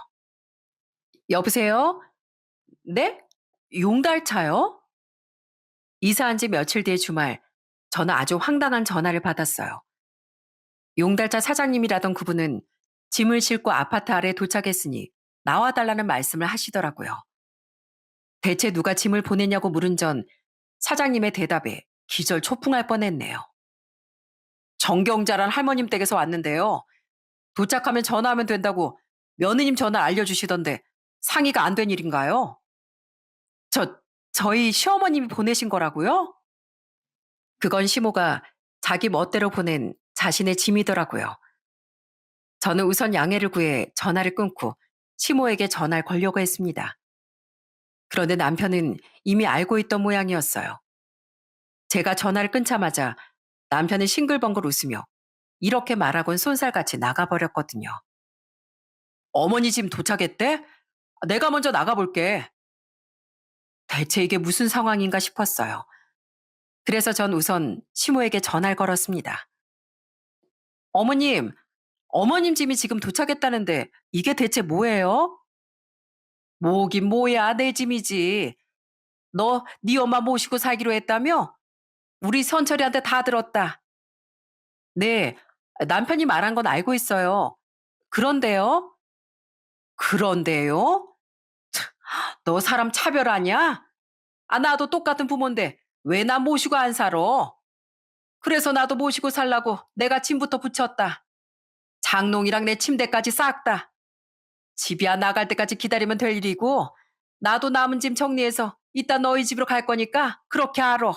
여보세요? 네? 용달차요? 이사한 지 며칠 뒤의 주말, 저는 아주 황당한 전화를 받았어요. 용달차 사장님이라던 그분은 짐을 싣고 아파트 아래에 도착했으니 나와달라는 말씀을 하시더라고요. 대체 누가 짐을 보냈냐고 물은 전 사장님의 대답에 기절 초풍할 뻔했네요. 정경자란 할머님 댁에서 왔는데요. 도착하면 전화하면 된다고 며느님 전화 알려주시던데 상의가 안 된 일인가요? 저, 저희 시어머님이 보내신 거라고요? 그건 시모가 자기 멋대로 보낸 자신의 짐이더라고요. 저는 우선 양해를 구해 전화를 끊고 시모에게 전화를 걸려고 했습니다. 그런데 남편은 이미 알고 있던 모양이었어요. 제가 전화를 끊자마자 남편은 싱글벙글 웃으며 이렇게 말하곤 쏜살같이 나가버렸거든요. 어머니 짐 도착했대? 내가 먼저 나가볼게. 대체 이게 무슨 상황인가 싶었어요. 그래서 전 우선 시모에게 전화를 걸었습니다. 어머님, 어머님 짐이 지금 도착했다는데 이게 대체 뭐예요? 뭐긴 뭐야, 내 짐이지. 너 네 엄마 모시고 살기로 했다며? 우리 선철이한테 다 들었다. 네, 남편이 말한 건 알고 있어요. 그런데요? 그런데요? 너 사람 차별하냐? 아, 나도 똑같은 부모인데 왜 나 모시고 안 살아? 그래서 나도 모시고 살라고 내가 짐부터 붙였다. 장롱이랑 내 침대까지 싹 다. 집이야 나갈 때까지 기다리면 될 일이고 나도 남은 짐 정리해서 이따 너희 집으로 갈 거니까 그렇게 알아.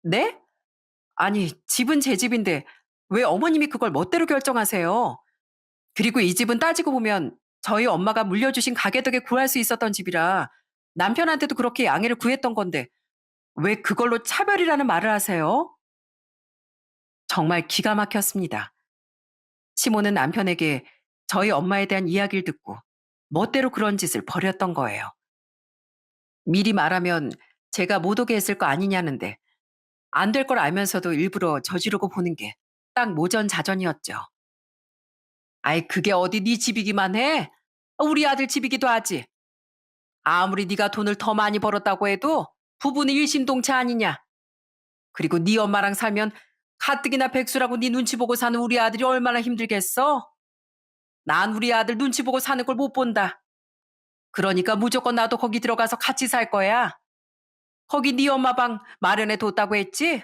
네? 아니, 집은 제 집인데 왜 어머님이 그걸 멋대로 결정하세요? 그리고 이 집은 따지고 보면 저희 엄마가 물려주신 가계덕에 구할 수 있었던 집이라 남편한테도 그렇게 양해를 구했던 건데 왜 그걸로 차별이라는 말을 하세요? 정말 기가 막혔습니다. 시모는 남편에게 저희 엄마에 대한 이야기를 듣고 멋대로 그런 짓을 벌였던 거예요. 미리 말하면 제가 못 오게 했을 거 아니냐는데 안 될 걸 알면서도 일부러 저지르고 보는 게 딱 모전자전이었죠. 아이 그게 어디 네 집이기만 해? 우리 아들 집이기도 하지. 아무리 네가 돈을 더 많이 벌었다고 해도 부부는 일심동체 아니냐. 그리고 네 엄마랑 살면 가뜩이나 백수라고 네 눈치 보고 사는 우리 아들이 얼마나 힘들겠어? 난 우리 아들 눈치 보고 사는 걸 못 본다. 그러니까 무조건 나도 거기 들어가서 같이 살 거야. 거기 네 엄마 방 마련해 뒀다고 했지?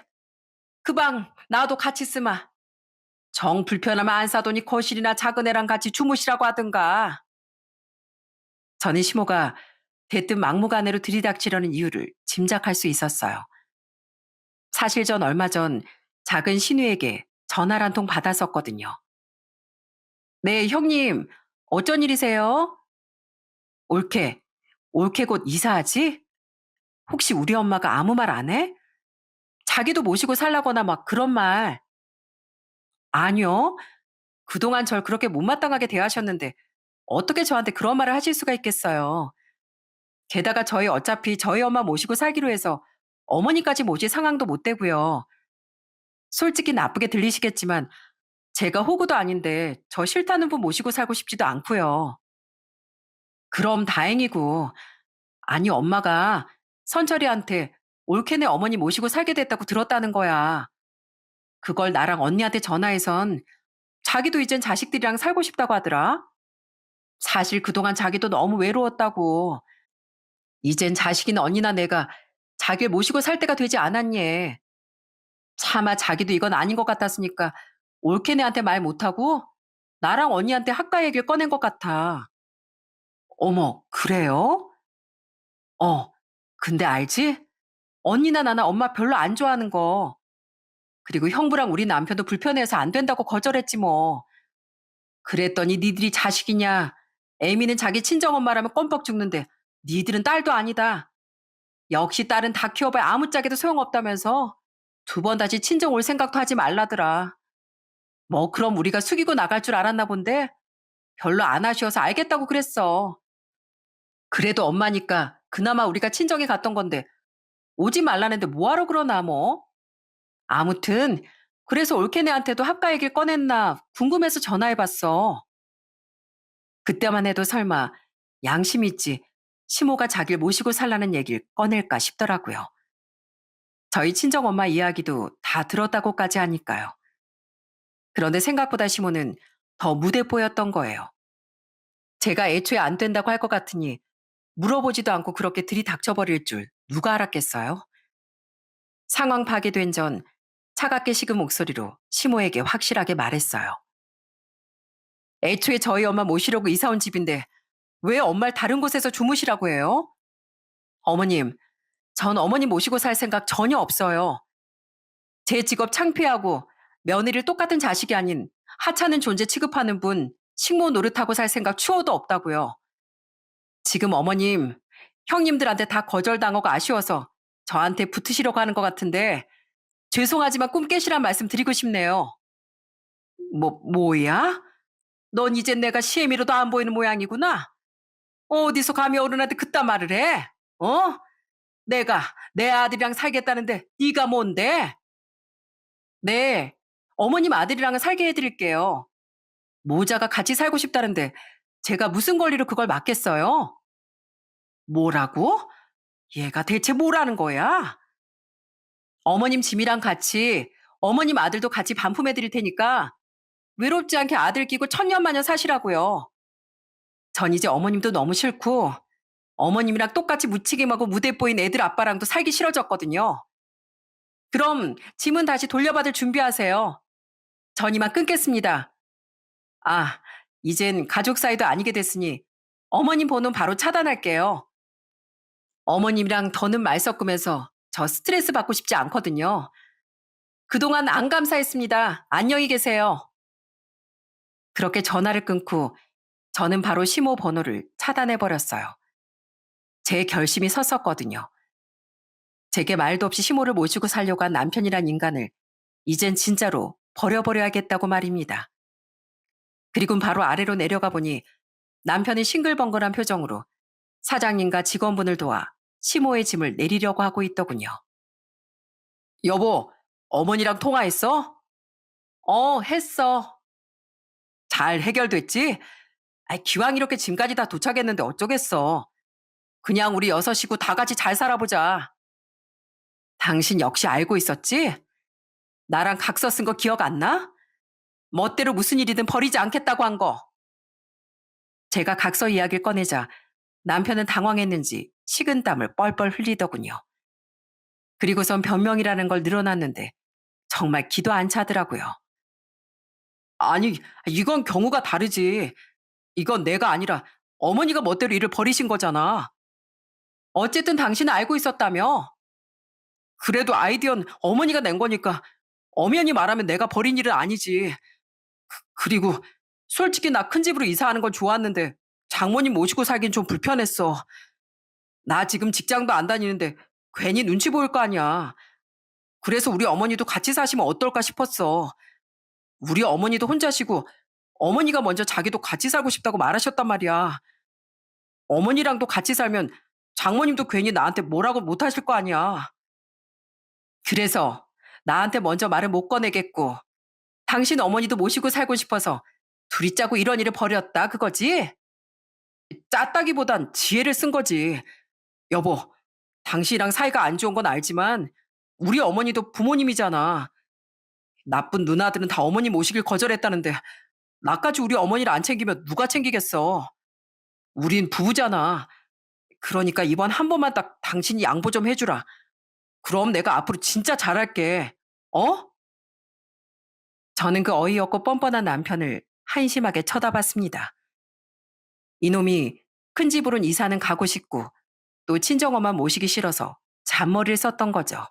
그 방 나도 같이 쓰마. 정 불편하면 안 사더니 거실이나 작은 애랑 같이 주무시라고 하든가. 저는 시모가 대뜸 막무가내로 들이닥치려는 이유를 짐작할 수 있었어요. 사실 전 얼마 전 작은 신우에게 전화를 한 통 받았었거든요. 네, 형님, 어쩐 일이세요? 올케, 올케 곧 이사하지? 혹시 우리 엄마가 아무 말 안 해? 자기도 모시고 살라거나 막 그런 말. 아니요. 그동안 절 그렇게 못마땅하게 대하셨는데 어떻게 저한테 그런 말을 하실 수가 있겠어요. 게다가 저희 어차피 저희 엄마 모시고 살기로 해서 어머니까지 모실 상황도 못 되고요. 솔직히 나쁘게 들리시겠지만 제가 호구도 아닌데 저 싫다는 분 모시고 살고 싶지도 않고요. 그럼 다행이고. 아니 엄마가 선철이한테 올케네 어머니 모시고 살게 됐다고 들었다는 거야. 그걸 나랑 언니한테 전화해선 자기도 이젠 자식들이랑 살고 싶다고 하더라. 사실 그동안 자기도 너무 외로웠다고. 이젠 자식이나 언니나 내가 자기를 모시고 살 때가 되지 않았니. 차마 자기도 이건 아닌 것 같았으니까 올케네한테 말 못하고 나랑 언니한테 학가 얘기를 꺼낸 것 같아. 어머, 그래요? 어, 근데 알지? 언니나 나나 엄마 별로 안 좋아하는 거. 그리고 형부랑 우리 남편도 불편해서 안 된다고 거절했지 뭐. 그랬더니 니들이 자식이냐. 애미는 자기 친정엄마라면 껌뻑 죽는데 니들은 딸도 아니다. 역시 딸은 다 키워봐야 아무짝에도 소용없다면서 두 번 다시 친정 올 생각도 하지 말라더라. 뭐 그럼 우리가 숙이고 나갈 줄 알았나 본데 별로 안 아쉬워서 알겠다고 그랬어. 그래도 엄마니까 그나마 우리가 친정에 갔던 건데 오지 말라는데 뭐하러 그러나 뭐. 아무튼 그래서 올케네한테도 학가 얘기를 꺼냈나 궁금해서 전화해봤어. 그때만 해도 설마 양심 있지 시모가 자기를 모시고 살라는 얘기를 꺼낼까 싶더라고요. 저희 친정엄마 이야기도 다 들었다고까지 하니까요. 그런데 생각보다 시모는 더 무대뽀였던 거예요. 제가 애초에 안 된다고 할 것 같으니 물어보지도 않고 그렇게 들이닥쳐버릴 줄 누가 알았겠어요? 상황 파괴된 전 차갑게 식은 목소리로 시모에게 확실하게 말했어요. 애초에 저희 엄마 모시려고 이사 온 집인데 왜 엄마를 다른 곳에서 주무시라고 해요? 어머님, 전 어머니 모시고 살 생각 전혀 없어요. 제 직업 창피하고 며느리를 똑같은 자식이 아닌 하찮은 존재 취급하는 분 식모 노릇하고 살 생각 추호도 없다고요. 지금 어머님, 형님들한테 다 거절당하고 아쉬워서 저한테 붙으시려고 하는 것 같은데 죄송하지만 꿈 깨시란 말씀 드리고 싶네요. 뭐야? 넌 이젠 내가 시애미로도 안 보이는 모양이구나. 어디서 감히 어른한테 그딴 말을 해? 어? 내가 내 아들이랑 살겠다는데 네가 뭔데? 네, 어머님 아들이랑은 살게 해드릴게요. 모자가 같이 살고 싶다는데 제가 무슨 권리로 그걸 막겠어요? 뭐라고? 얘가 대체 뭐라는 거야? 어머님 짐이랑 같이 어머님 아들도 같이 반품해 드릴 테니까 외롭지 않게 아들 끼고 천년마년 사시라고요. 전 이제 어머님도 너무 싫고 어머님이랑 똑같이 무책임하고 무대뽀인 애들 아빠랑도 살기 싫어졌거든요. 그럼 짐은 다시 돌려받을 준비하세요. 전 이만 끊겠습니다. 아, 이젠 가족 사이도 아니게 됐으니 어머님 번호는 바로 차단할게요. 어머님이랑 더는 말 섞으면서 저 스트레스 받고 싶지 않거든요. 그동안 안 감사했습니다. 안녕히 계세요. 그렇게 전화를 끊고 저는 바로 시모 번호를 차단해버렸어요. 제 결심이 섰었거든요. 제게 말도 없이 시모를 모시고 살려고 한 남편이란 인간을 이젠 진짜로 버려버려야겠다고 말입니다. 그리고 바로 아래로 내려가 보니 남편이 싱글벙글한 표정으로 사장님과 직원분을 도와 시모의 짐을 내리려고 하고 있더군요. 여보, 어머니랑 통화했어? 했어. 잘 해결됐지? 기왕 이렇게 짐까지 다 도착했는데 어쩌겠어. 그냥 우리 여섯 식구 다 같이 잘 살아보자. 당신 역시 알고 있었지? 나랑 각서 쓴 거 기억 안 나? 멋대로 무슨 일이든 버리지 않겠다고 한 거. 제가 각서 이야기를 꺼내자 남편은 당황했는지 식은땀을 뻘뻘 흘리더군요. 그리고선 변명이라는 걸 늘어놨는데 정말 기도 안 차더라고요. 아니, 이건 경우가 다르지. 이건 내가 아니라 어머니가 멋대로 일을 버리신 거잖아. 어쨌든 당신은 알고 있었다며. 그래도 아이디어는 어머니가 낸 거니까 엄연히 말하면 내가 버린 일은 아니지. 그리고 솔직히 나 큰 집으로 이사하는 건 좋았는데 장모님 모시고 살긴 좀 불편했어. 나 지금 직장도 안 다니는데 괜히 눈치 보일 거 아니야. 그래서 우리 어머니도 같이 사시면 어떨까 싶었어. 우리 어머니도 혼자시고 어머니가 먼저 자기도 같이 살고 싶다고 말하셨단 말이야. 어머니랑도 같이 살면 장모님도 괜히 나한테 뭐라고 못 하실 거 아니야. 그래서 나한테 먼저 말을 못 꺼내겠고 당신 어머니도 모시고 살고 싶어서 둘이 짜고 이런 일을 벌였다 그거지? 짰다기보단 지혜를 쓴 거지. 여보, 당신이랑 사이가 안 좋은 건 알지만 우리 어머니도 부모님이잖아. 나쁜 누나들은 다 어머니 모시길 거절했다는데 나까지 우리 어머니를 안 챙기면 누가 챙기겠어. 우린 부부잖아. 그러니까 이번 한 번만 딱 당신이 양보 좀 해주라. 그럼 내가 앞으로 진짜 잘할게. 어? 저는 그 어이없고 뻔뻔한 남편을 한심하게 쳐다봤습니다. 이놈이 큰 집으론 이사는 가고 싶고 또 친정엄마 모시기 싫어서 잔머리를 썼던 거죠.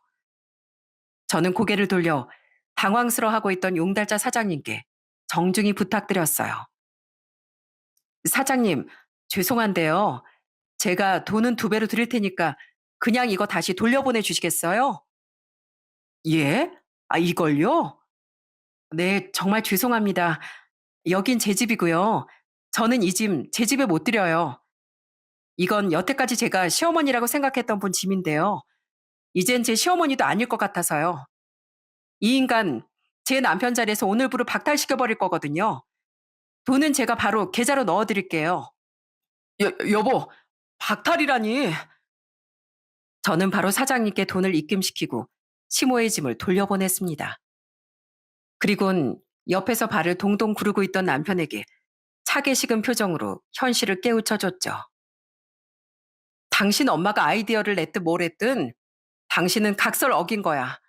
저는 고개를 돌려 당황스러워하고 있던 용달자 사장님께 정중히 부탁드렸어요. 사장님, 죄송한데요. 제가 돈은 2배로 드릴 테니까 그냥 이거 다시 돌려보내 주시겠어요? 예? 이걸요? 네, 정말 죄송합니다. 여긴 제 집이고요. 저는 이 짐 제 집에 못 드려요. 이건 여태까지 제가 시어머니라고 생각했던 분 짐인데요. 이젠 제 시어머니도 아닐 것 같아서요. 이 인간 제 남편 자리에서 오늘부로 박탈시켜 버릴 거거든요. 돈은 제가 바로 계좌로 넣어 드릴게요. 여보, 박탈이라니. 저는 바로 사장님께 돈을 입금시키고 시모의 짐을 돌려보냈습니다. 그리곤 옆에서 발을 동동 구르고 있던 남편에게 차게 식은 표정으로 현실을 깨우쳐줬죠. 당신 엄마가 아이디어를 냈든 뭘 했든 당신은 각서를 어긴 거야.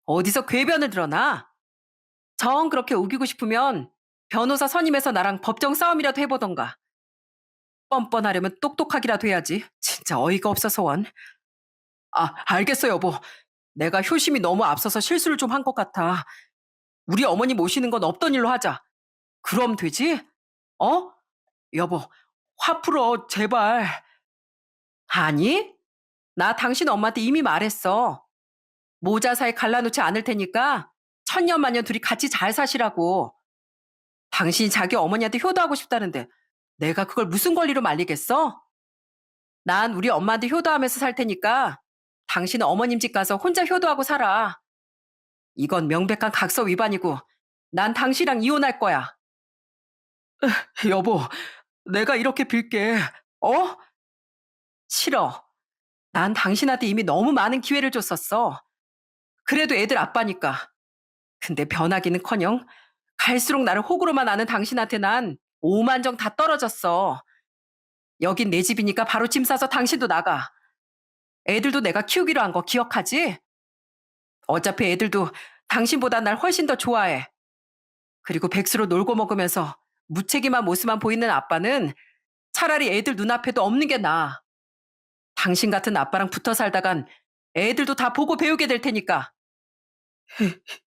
어디서 궤변을 들어나? 정 그렇게 우기고 싶으면 변호사 선임해서 나랑 법정 싸움이라도 해보던가. 뻔뻔하려면 똑똑하기라도 해야지. 진짜 어이가 없어서 원. 알겠어 여보. 내가 효심이 너무 앞서서 실수를 좀 한 것 같아. 우리 어머니 모시는 건 없던 일로 하자. 그럼 되지? 어? 여보, 화 풀어, 제발. 아니, 나 당신 엄마한테 이미 말했어. 모자 사이 갈라놓지 않을 테니까 천년만년 둘이 같이 잘 사시라고. 당신이 자기 어머니한테 효도하고 싶다는데 내가 그걸 무슨 권리로 말리겠어? 난 우리 엄마한테 효도하면서 살 테니까 당신은 어머님 집 가서 혼자 효도하고 살아. 이건 명백한 각서 위반이고 난 당신이랑 이혼할 거야. 여보, 내가 이렇게 빌게. 어? 싫어. 난 당신한테 이미 너무 많은 기회를 줬었어. 그래도 애들 아빠니까. 근데 변하기는커녕 갈수록 나를 호구로만 아는 당신한테 난 오만정 다 떨어졌어. 여긴 내 집이니까 바로 짐 싸서 당신도 나가. 애들도 내가 키우기로 한 거 기억하지? 어차피 애들도 당신보다 날 훨씬 더 좋아해. 그리고 백수로 놀고 먹으면서 무책임한 모습만 보이는 아빠는 차라리 애들 눈앞에도 없는 게 나아. 당신 같은 아빠랑 붙어 살다간 애들도 다 보고 배우게 될 테니까.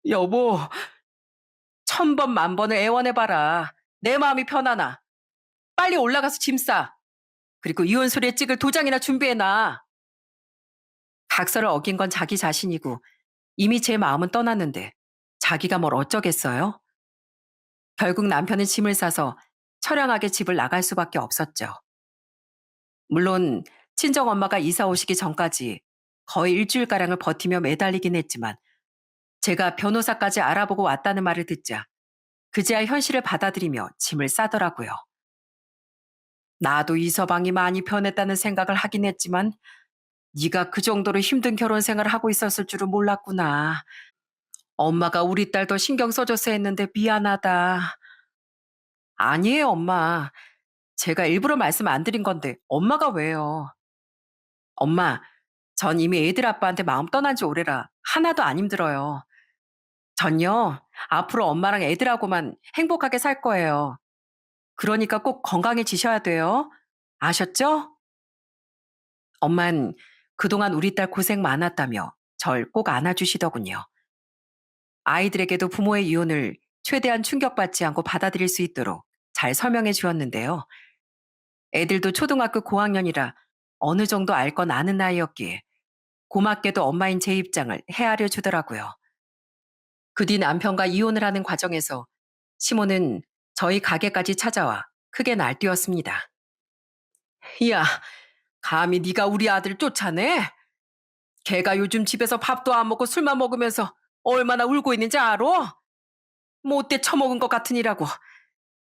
여보, 1000번 만번을 애원해봐라. 내 마음이 편하나. 빨리 올라가서 짐 싸. 그리고 이혼서류에 찍을 도장이나 준비해놔. 각서를 어긴 건 자기 자신이고 이미 제 마음은 떠났는데 자기가 뭘 어쩌겠어요? 결국 남편은 짐을 싸서 처량하게 집을 나갈 수밖에 없었죠. 물론 친정엄마가 이사 오시기 전까지 거의 일주일가량을 버티며 매달리긴 했지만 제가 변호사까지 알아보고 왔다는 말을 듣자 그제야 현실을 받아들이며 짐을 싸더라고요. 나도 이 서방이 많이 변했다는 생각을 하긴 했지만 네가 그 정도로 힘든 결혼 생활을 하고 있었을 줄은 몰랐구나. 엄마가 우리 딸 더 신경 써줘서 했는데 미안하다. 아니에요, 엄마. 제가 일부러 말씀 안 드린 건데 엄마가 왜요? 엄마, 전 이미 애들 아빠한테 마음 떠난 지 오래라 하나도 안 힘들어요. 전요, 앞으로 엄마랑 애들하고만 행복하게 살 거예요. 그러니까 꼭 건강해지셔야 돼요. 아셨죠? 엄만 그동안 우리 딸 고생 많았다며 절 꼭 안아주시더군요. 아이들에게도 부모의 이혼을 최대한 충격받지 않고 받아들일 수 있도록 잘 설명해 주었는데요. 애들도 초등학교 고학년이라 어느 정도 알 건 아는 나이였기에 고맙게도 엄마인 제 입장을 헤아려 주더라고요. 그 뒤 남편과 이혼을 하는 과정에서 시모는 저희 가게까지 찾아와 크게 날뛰었습니다. 야, 감히 네가 우리 아들 쫓아내? 걔가 요즘 집에서 밥도 안 먹고 술만 먹으면서 얼마나 울고 있는지 알아? 못돼 처먹은 것 같으니라고.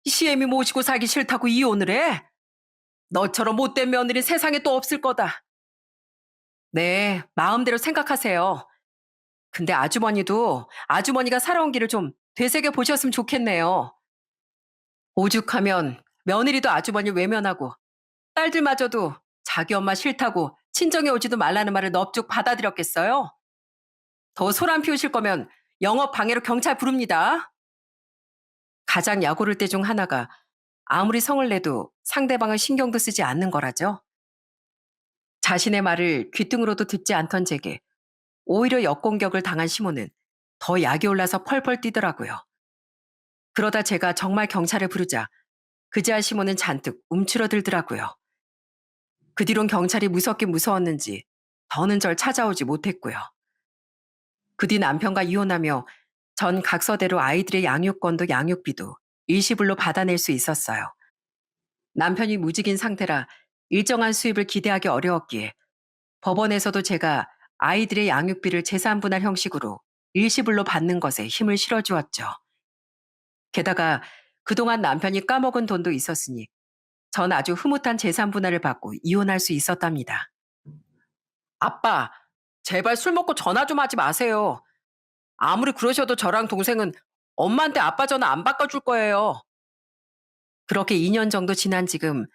시애미 모시고 살기 싫다고 이혼을 해? 너처럼 못된 며느리 세상에 또 없을 거다. 네, 마음대로 생각하세요. 근데 아주머니도 아주머니가 살아온 길을 좀 되새겨 보셨으면 좋겠네요. 오죽하면 며느리도 아주머니 외면하고 딸들마저도 자기 엄마 싫다고 친정에 오지도 말라는 말을 넙죽 받아들였겠어요? 더 소란 피우실 거면 영업 방해로 경찰 부릅니다. 가장 약오를 때 중 하나가 아무리 성을 내도 상대방을 신경도 쓰지 않는 거라죠. 자신의 말을 귀등으로도 듣지 않던 제게 오히려 역공격을 당한 시모는 더 약이 올라서 펄펄 뛰더라고요. 그러다 제가 정말 경찰을 부르자 그제야 시모는 잔뜩 움츠러들더라고요. 그 뒤론 경찰이 무섭긴 무서웠는지 더는 절 찾아오지 못했고요. 그 뒤 남편과 이혼하며 전 각서대로 아이들의 양육권도 양육비도 일시불로 받아낼 수 있었어요. 남편이 무직인 상태라 일정한 수입을 기대하기 어려웠기에 법원에서도 제가 아이들의 양육비를 재산분할 형식으로 일시불로 받는 것에 힘을 실어주었죠. 게다가 그동안 남편이 까먹은 돈도 있었으니 전 아주 흐뭇한 재산분할을 받고 이혼할 수 있었답니다. 아빠, 제발 술 먹고 전화 좀 하지 마세요. 아무리 그러셔도 저랑 동생은 엄마한테 아빠 전화 안 바꿔줄 거예요. 그렇게 2년 정도 지난 지금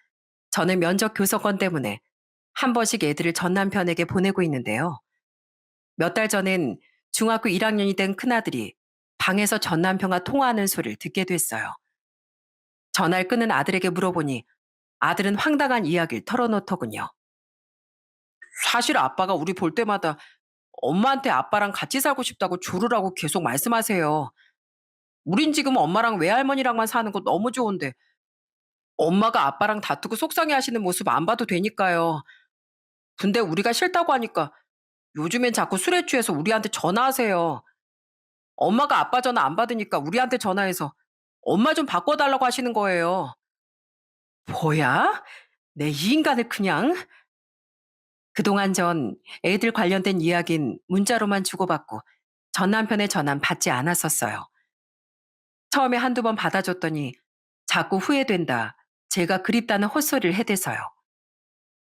저는 면접 교섭권 때문에 한 번씩 애들을 전 남편에게 보내고 있는데요. 몇 달 전엔 중학교 1학년이 된 큰아들이 방에서 전 남편과 통화하는 소리를 듣게 됐어요. 전화를 끊은 아들에게 물어보니 아들은 황당한 이야기를 털어놓더군요. 사실 아빠가 우리 볼 때마다 엄마한테 아빠랑 같이 살고 싶다고 조르라고 계속 말씀하세요. 우린 지금 엄마랑 외할머니랑만 사는 거 너무 좋은데 엄마가 아빠랑 다투고 속상해 하시는 모습 안 봐도 되니까요. 근데 우리가 싫다고 하니까 요즘엔 자꾸 술에 취해서 우리한테 전화하세요. 엄마가 아빠 전화 안 받으니까 우리한테 전화해서 엄마 좀 바꿔달라고 하시는 거예요. 뭐야? 내 이 인간을 그냥? 그동안 전 애들 관련된 이야긴 문자로만 주고받고 전 남편의 전화는 받지 않았었어요. 처음에 한두 번 받아줬더니 자꾸 후회된다. 제가 그립다는 헛소리를 해대서요.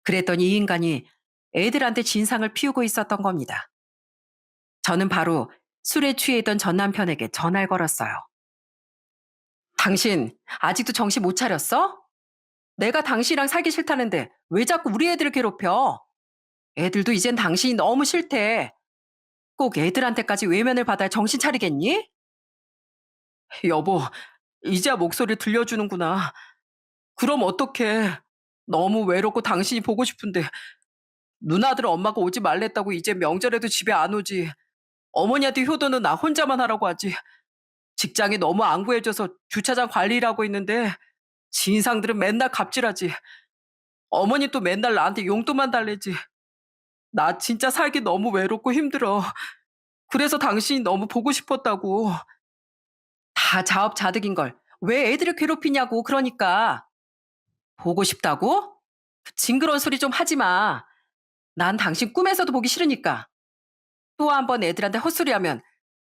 그랬더니 이 인간이 애들한테 진상을 피우고 있었던 겁니다. 저는 바로 술에 취해 있던 전 남편에게 전화를 걸었어요. 당신 아직도 정신 못 차렸어? 내가 당신이랑 살기 싫다는데 왜 자꾸 우리 애들을 괴롭혀? 애들도 이젠 당신이 너무 싫대. 꼭 애들한테까지 외면을 받아 정신 차리겠니? 여보, 이제야 목소리 들려주는구나. 그럼 어떡해. 너무 외롭고 당신이 보고 싶은데 누나들 엄마가 오지 말랬다고 이제 명절에도 집에 안 오지. 어머니한테 효도는 나 혼자만 하라고 하지. 직장이 너무 안 구해져서 주차장 관리를 하고 있는데 진상들은 맨날 갑질하지. 어머니 또 맨날 나한테 용돈만 달래지. 나 진짜 살기 너무 외롭고 힘들어. 그래서 당신이 너무 보고 싶었다고. 다 자업자득인 걸. 왜 애들을 괴롭히냐고, 그러니까. 보고 싶다고? 징그러운 소리 좀 하지 마. 난 당신 꿈에서도 보기 싫으니까. 또 한 번 애들한테 헛소리하면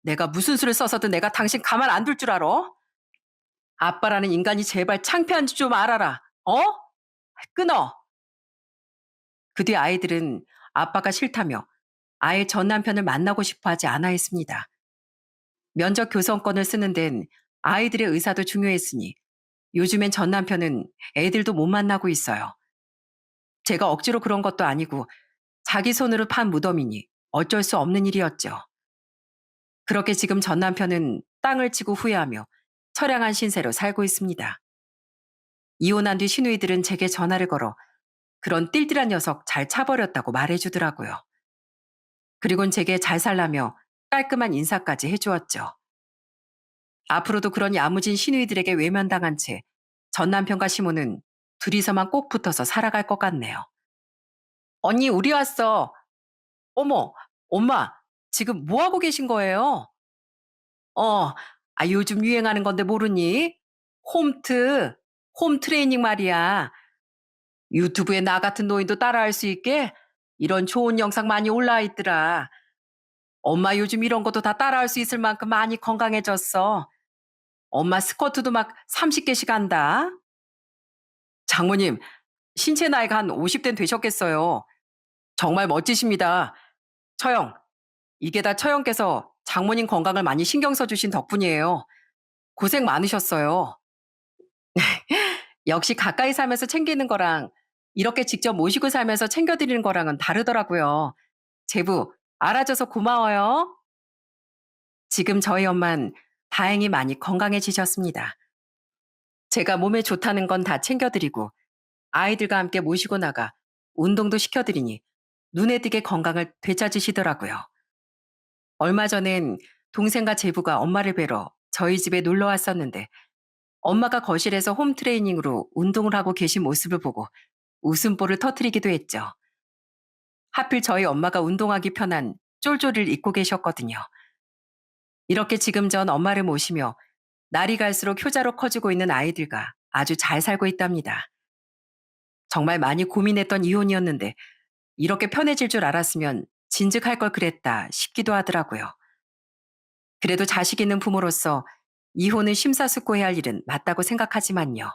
내가 무슨 수를 써서든 내가 당신 가만 안 둘 줄 알아? 아빠라는 인간이 제발 창피한지 좀 알아라. 어? 끊어. 그 뒤 아이들은 아빠가 싫다며 아예 전 남편을 만나고 싶어 하지 않아 했습니다. 면접 교섭권을 쓰는 데는 아이들의 의사도 중요했으니 요즘엔 전 남편은 애들도 못 만나고 있어요. 제가 억지로 그런 것도 아니고 자기 손으로 판 무덤이니 어쩔 수 없는 일이었죠. 그렇게 지금 전 남편은 땅을 치고 후회하며 처량한 신세로 살고 있습니다. 이혼한 뒤 시누이들은 제게 전화를 걸어 그런 띨띨한 녀석 잘 차버렸다고 말해주더라고요. 그리곤 제게 잘 살라며 깔끔한 인사까지 해주었죠. 앞으로도 그런 야무진 시누이들에게 외면당한 채 전 남편과 시모는 둘이서만 꼭 붙어서 살아갈 것 같네요. 언니, 우리 왔어. 어머, 엄마, 지금 뭐 하고 계신 거예요? 어, 요즘 유행하는 건데 모르니? 홈트, 홈 트레이닝 말이야. 유튜브에 나 같은 노인도 따라할 수 있게 이런 좋은 영상 많이 올라와 있더라. 엄마 요즘 이런 것도 다 따라할 수 있을 만큼 많이 건강해졌어. 엄마 스쿼트도 막 30개씩 한다. 장모님, 신체 나이가 한 50대는 되셨겠어요. 정말 멋지십니다. 처형, 이게 다 처형께서 장모님 건강을 많이 신경 써주신 덕분이에요. 고생 많으셨어요. 역시 가까이 살면서 챙기는 거랑 이렇게 직접 모시고 살면서 챙겨드리는 거랑은 다르더라고요. 제부, 알아줘서 고마워요. 지금 저희 엄만 다행히 많이 건강해지셨습니다. 제가 몸에 좋다는 건 다 챙겨드리고 아이들과 함께 모시고 나가 운동도 시켜드리니 눈에 띄게 건강을 되찾으시더라고요. 얼마 전엔 동생과 제부가 엄마를 뵈러 저희 집에 놀러 왔었는데 엄마가 거실에서 홈트레이닝으로 운동을 하고 계신 모습을 보고 웃음보를 터뜨리기도 했죠. 하필 저희 엄마가 운동하기 편한 쫄쫄이를 입고 계셨거든요. 이렇게 지금 전 엄마를 모시며 날이 갈수록 효자로 커지고 있는 아이들과 아주 잘 살고 있답니다. 정말 많이 고민했던 이혼이었는데 이렇게 편해질 줄 알았으면 진즉할 걸 그랬다 싶기도 하더라고요. 그래도 자식 있는 부모로서 이혼을 심사숙고해야 할 일은 맞다고 생각하지만요.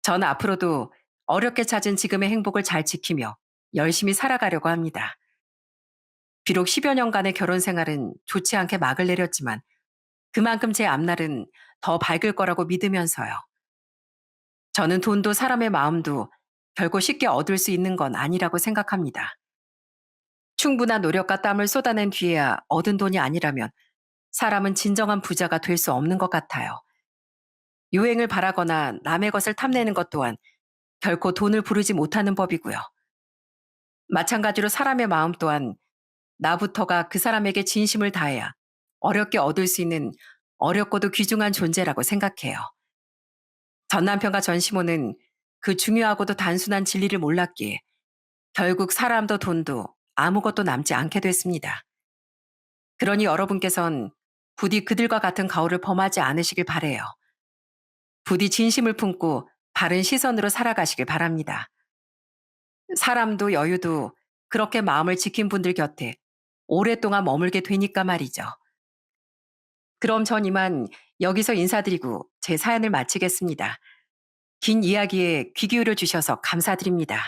전 앞으로도 어렵게 찾은 지금의 행복을 잘 지키며 열심히 살아가려고 합니다. 비록 10여 년간의 결혼 생활은 좋지 않게 막을 내렸지만 그만큼 제 앞날은 더 밝을 거라고 믿으면서요. 저는 돈도 사람의 마음도 결코 쉽게 얻을 수 있는 건 아니라고 생각합니다. 충분한 노력과 땀을 쏟아낸 뒤에야 얻은 돈이 아니라면 사람은 진정한 부자가 될 수 없는 것 같아요. 유행을 바라거나 남의 것을 탐내는 것 또한 결코 돈을 부르지 못하는 법이고요. 마찬가지로 사람의 마음 또한 나부터가 그 사람에게 진심을 다해야 어렵게 얻을 수 있는 어렵고도 귀중한 존재라고 생각해요. 전 남편과 전 시모는 그 중요하고도 단순한 진리를 몰랐기에 결국 사람도 돈도 아무것도 남지 않게 됐습니다. 그러니 여러분께선 부디 그들과 같은 가오를 범하지 않으시길 바래요. 부디 진심을 품고 바른 시선으로 살아가시길 바랍니다. 사람도 여유도 그렇게 마음을 지킨 분들 곁에 오랫동안 머물게 되니까 말이죠. 그럼 전 이만 여기서 인사드리고 제 사연을 마치겠습니다. 긴 이야기에 귀 기울여 주셔서 감사드립니다.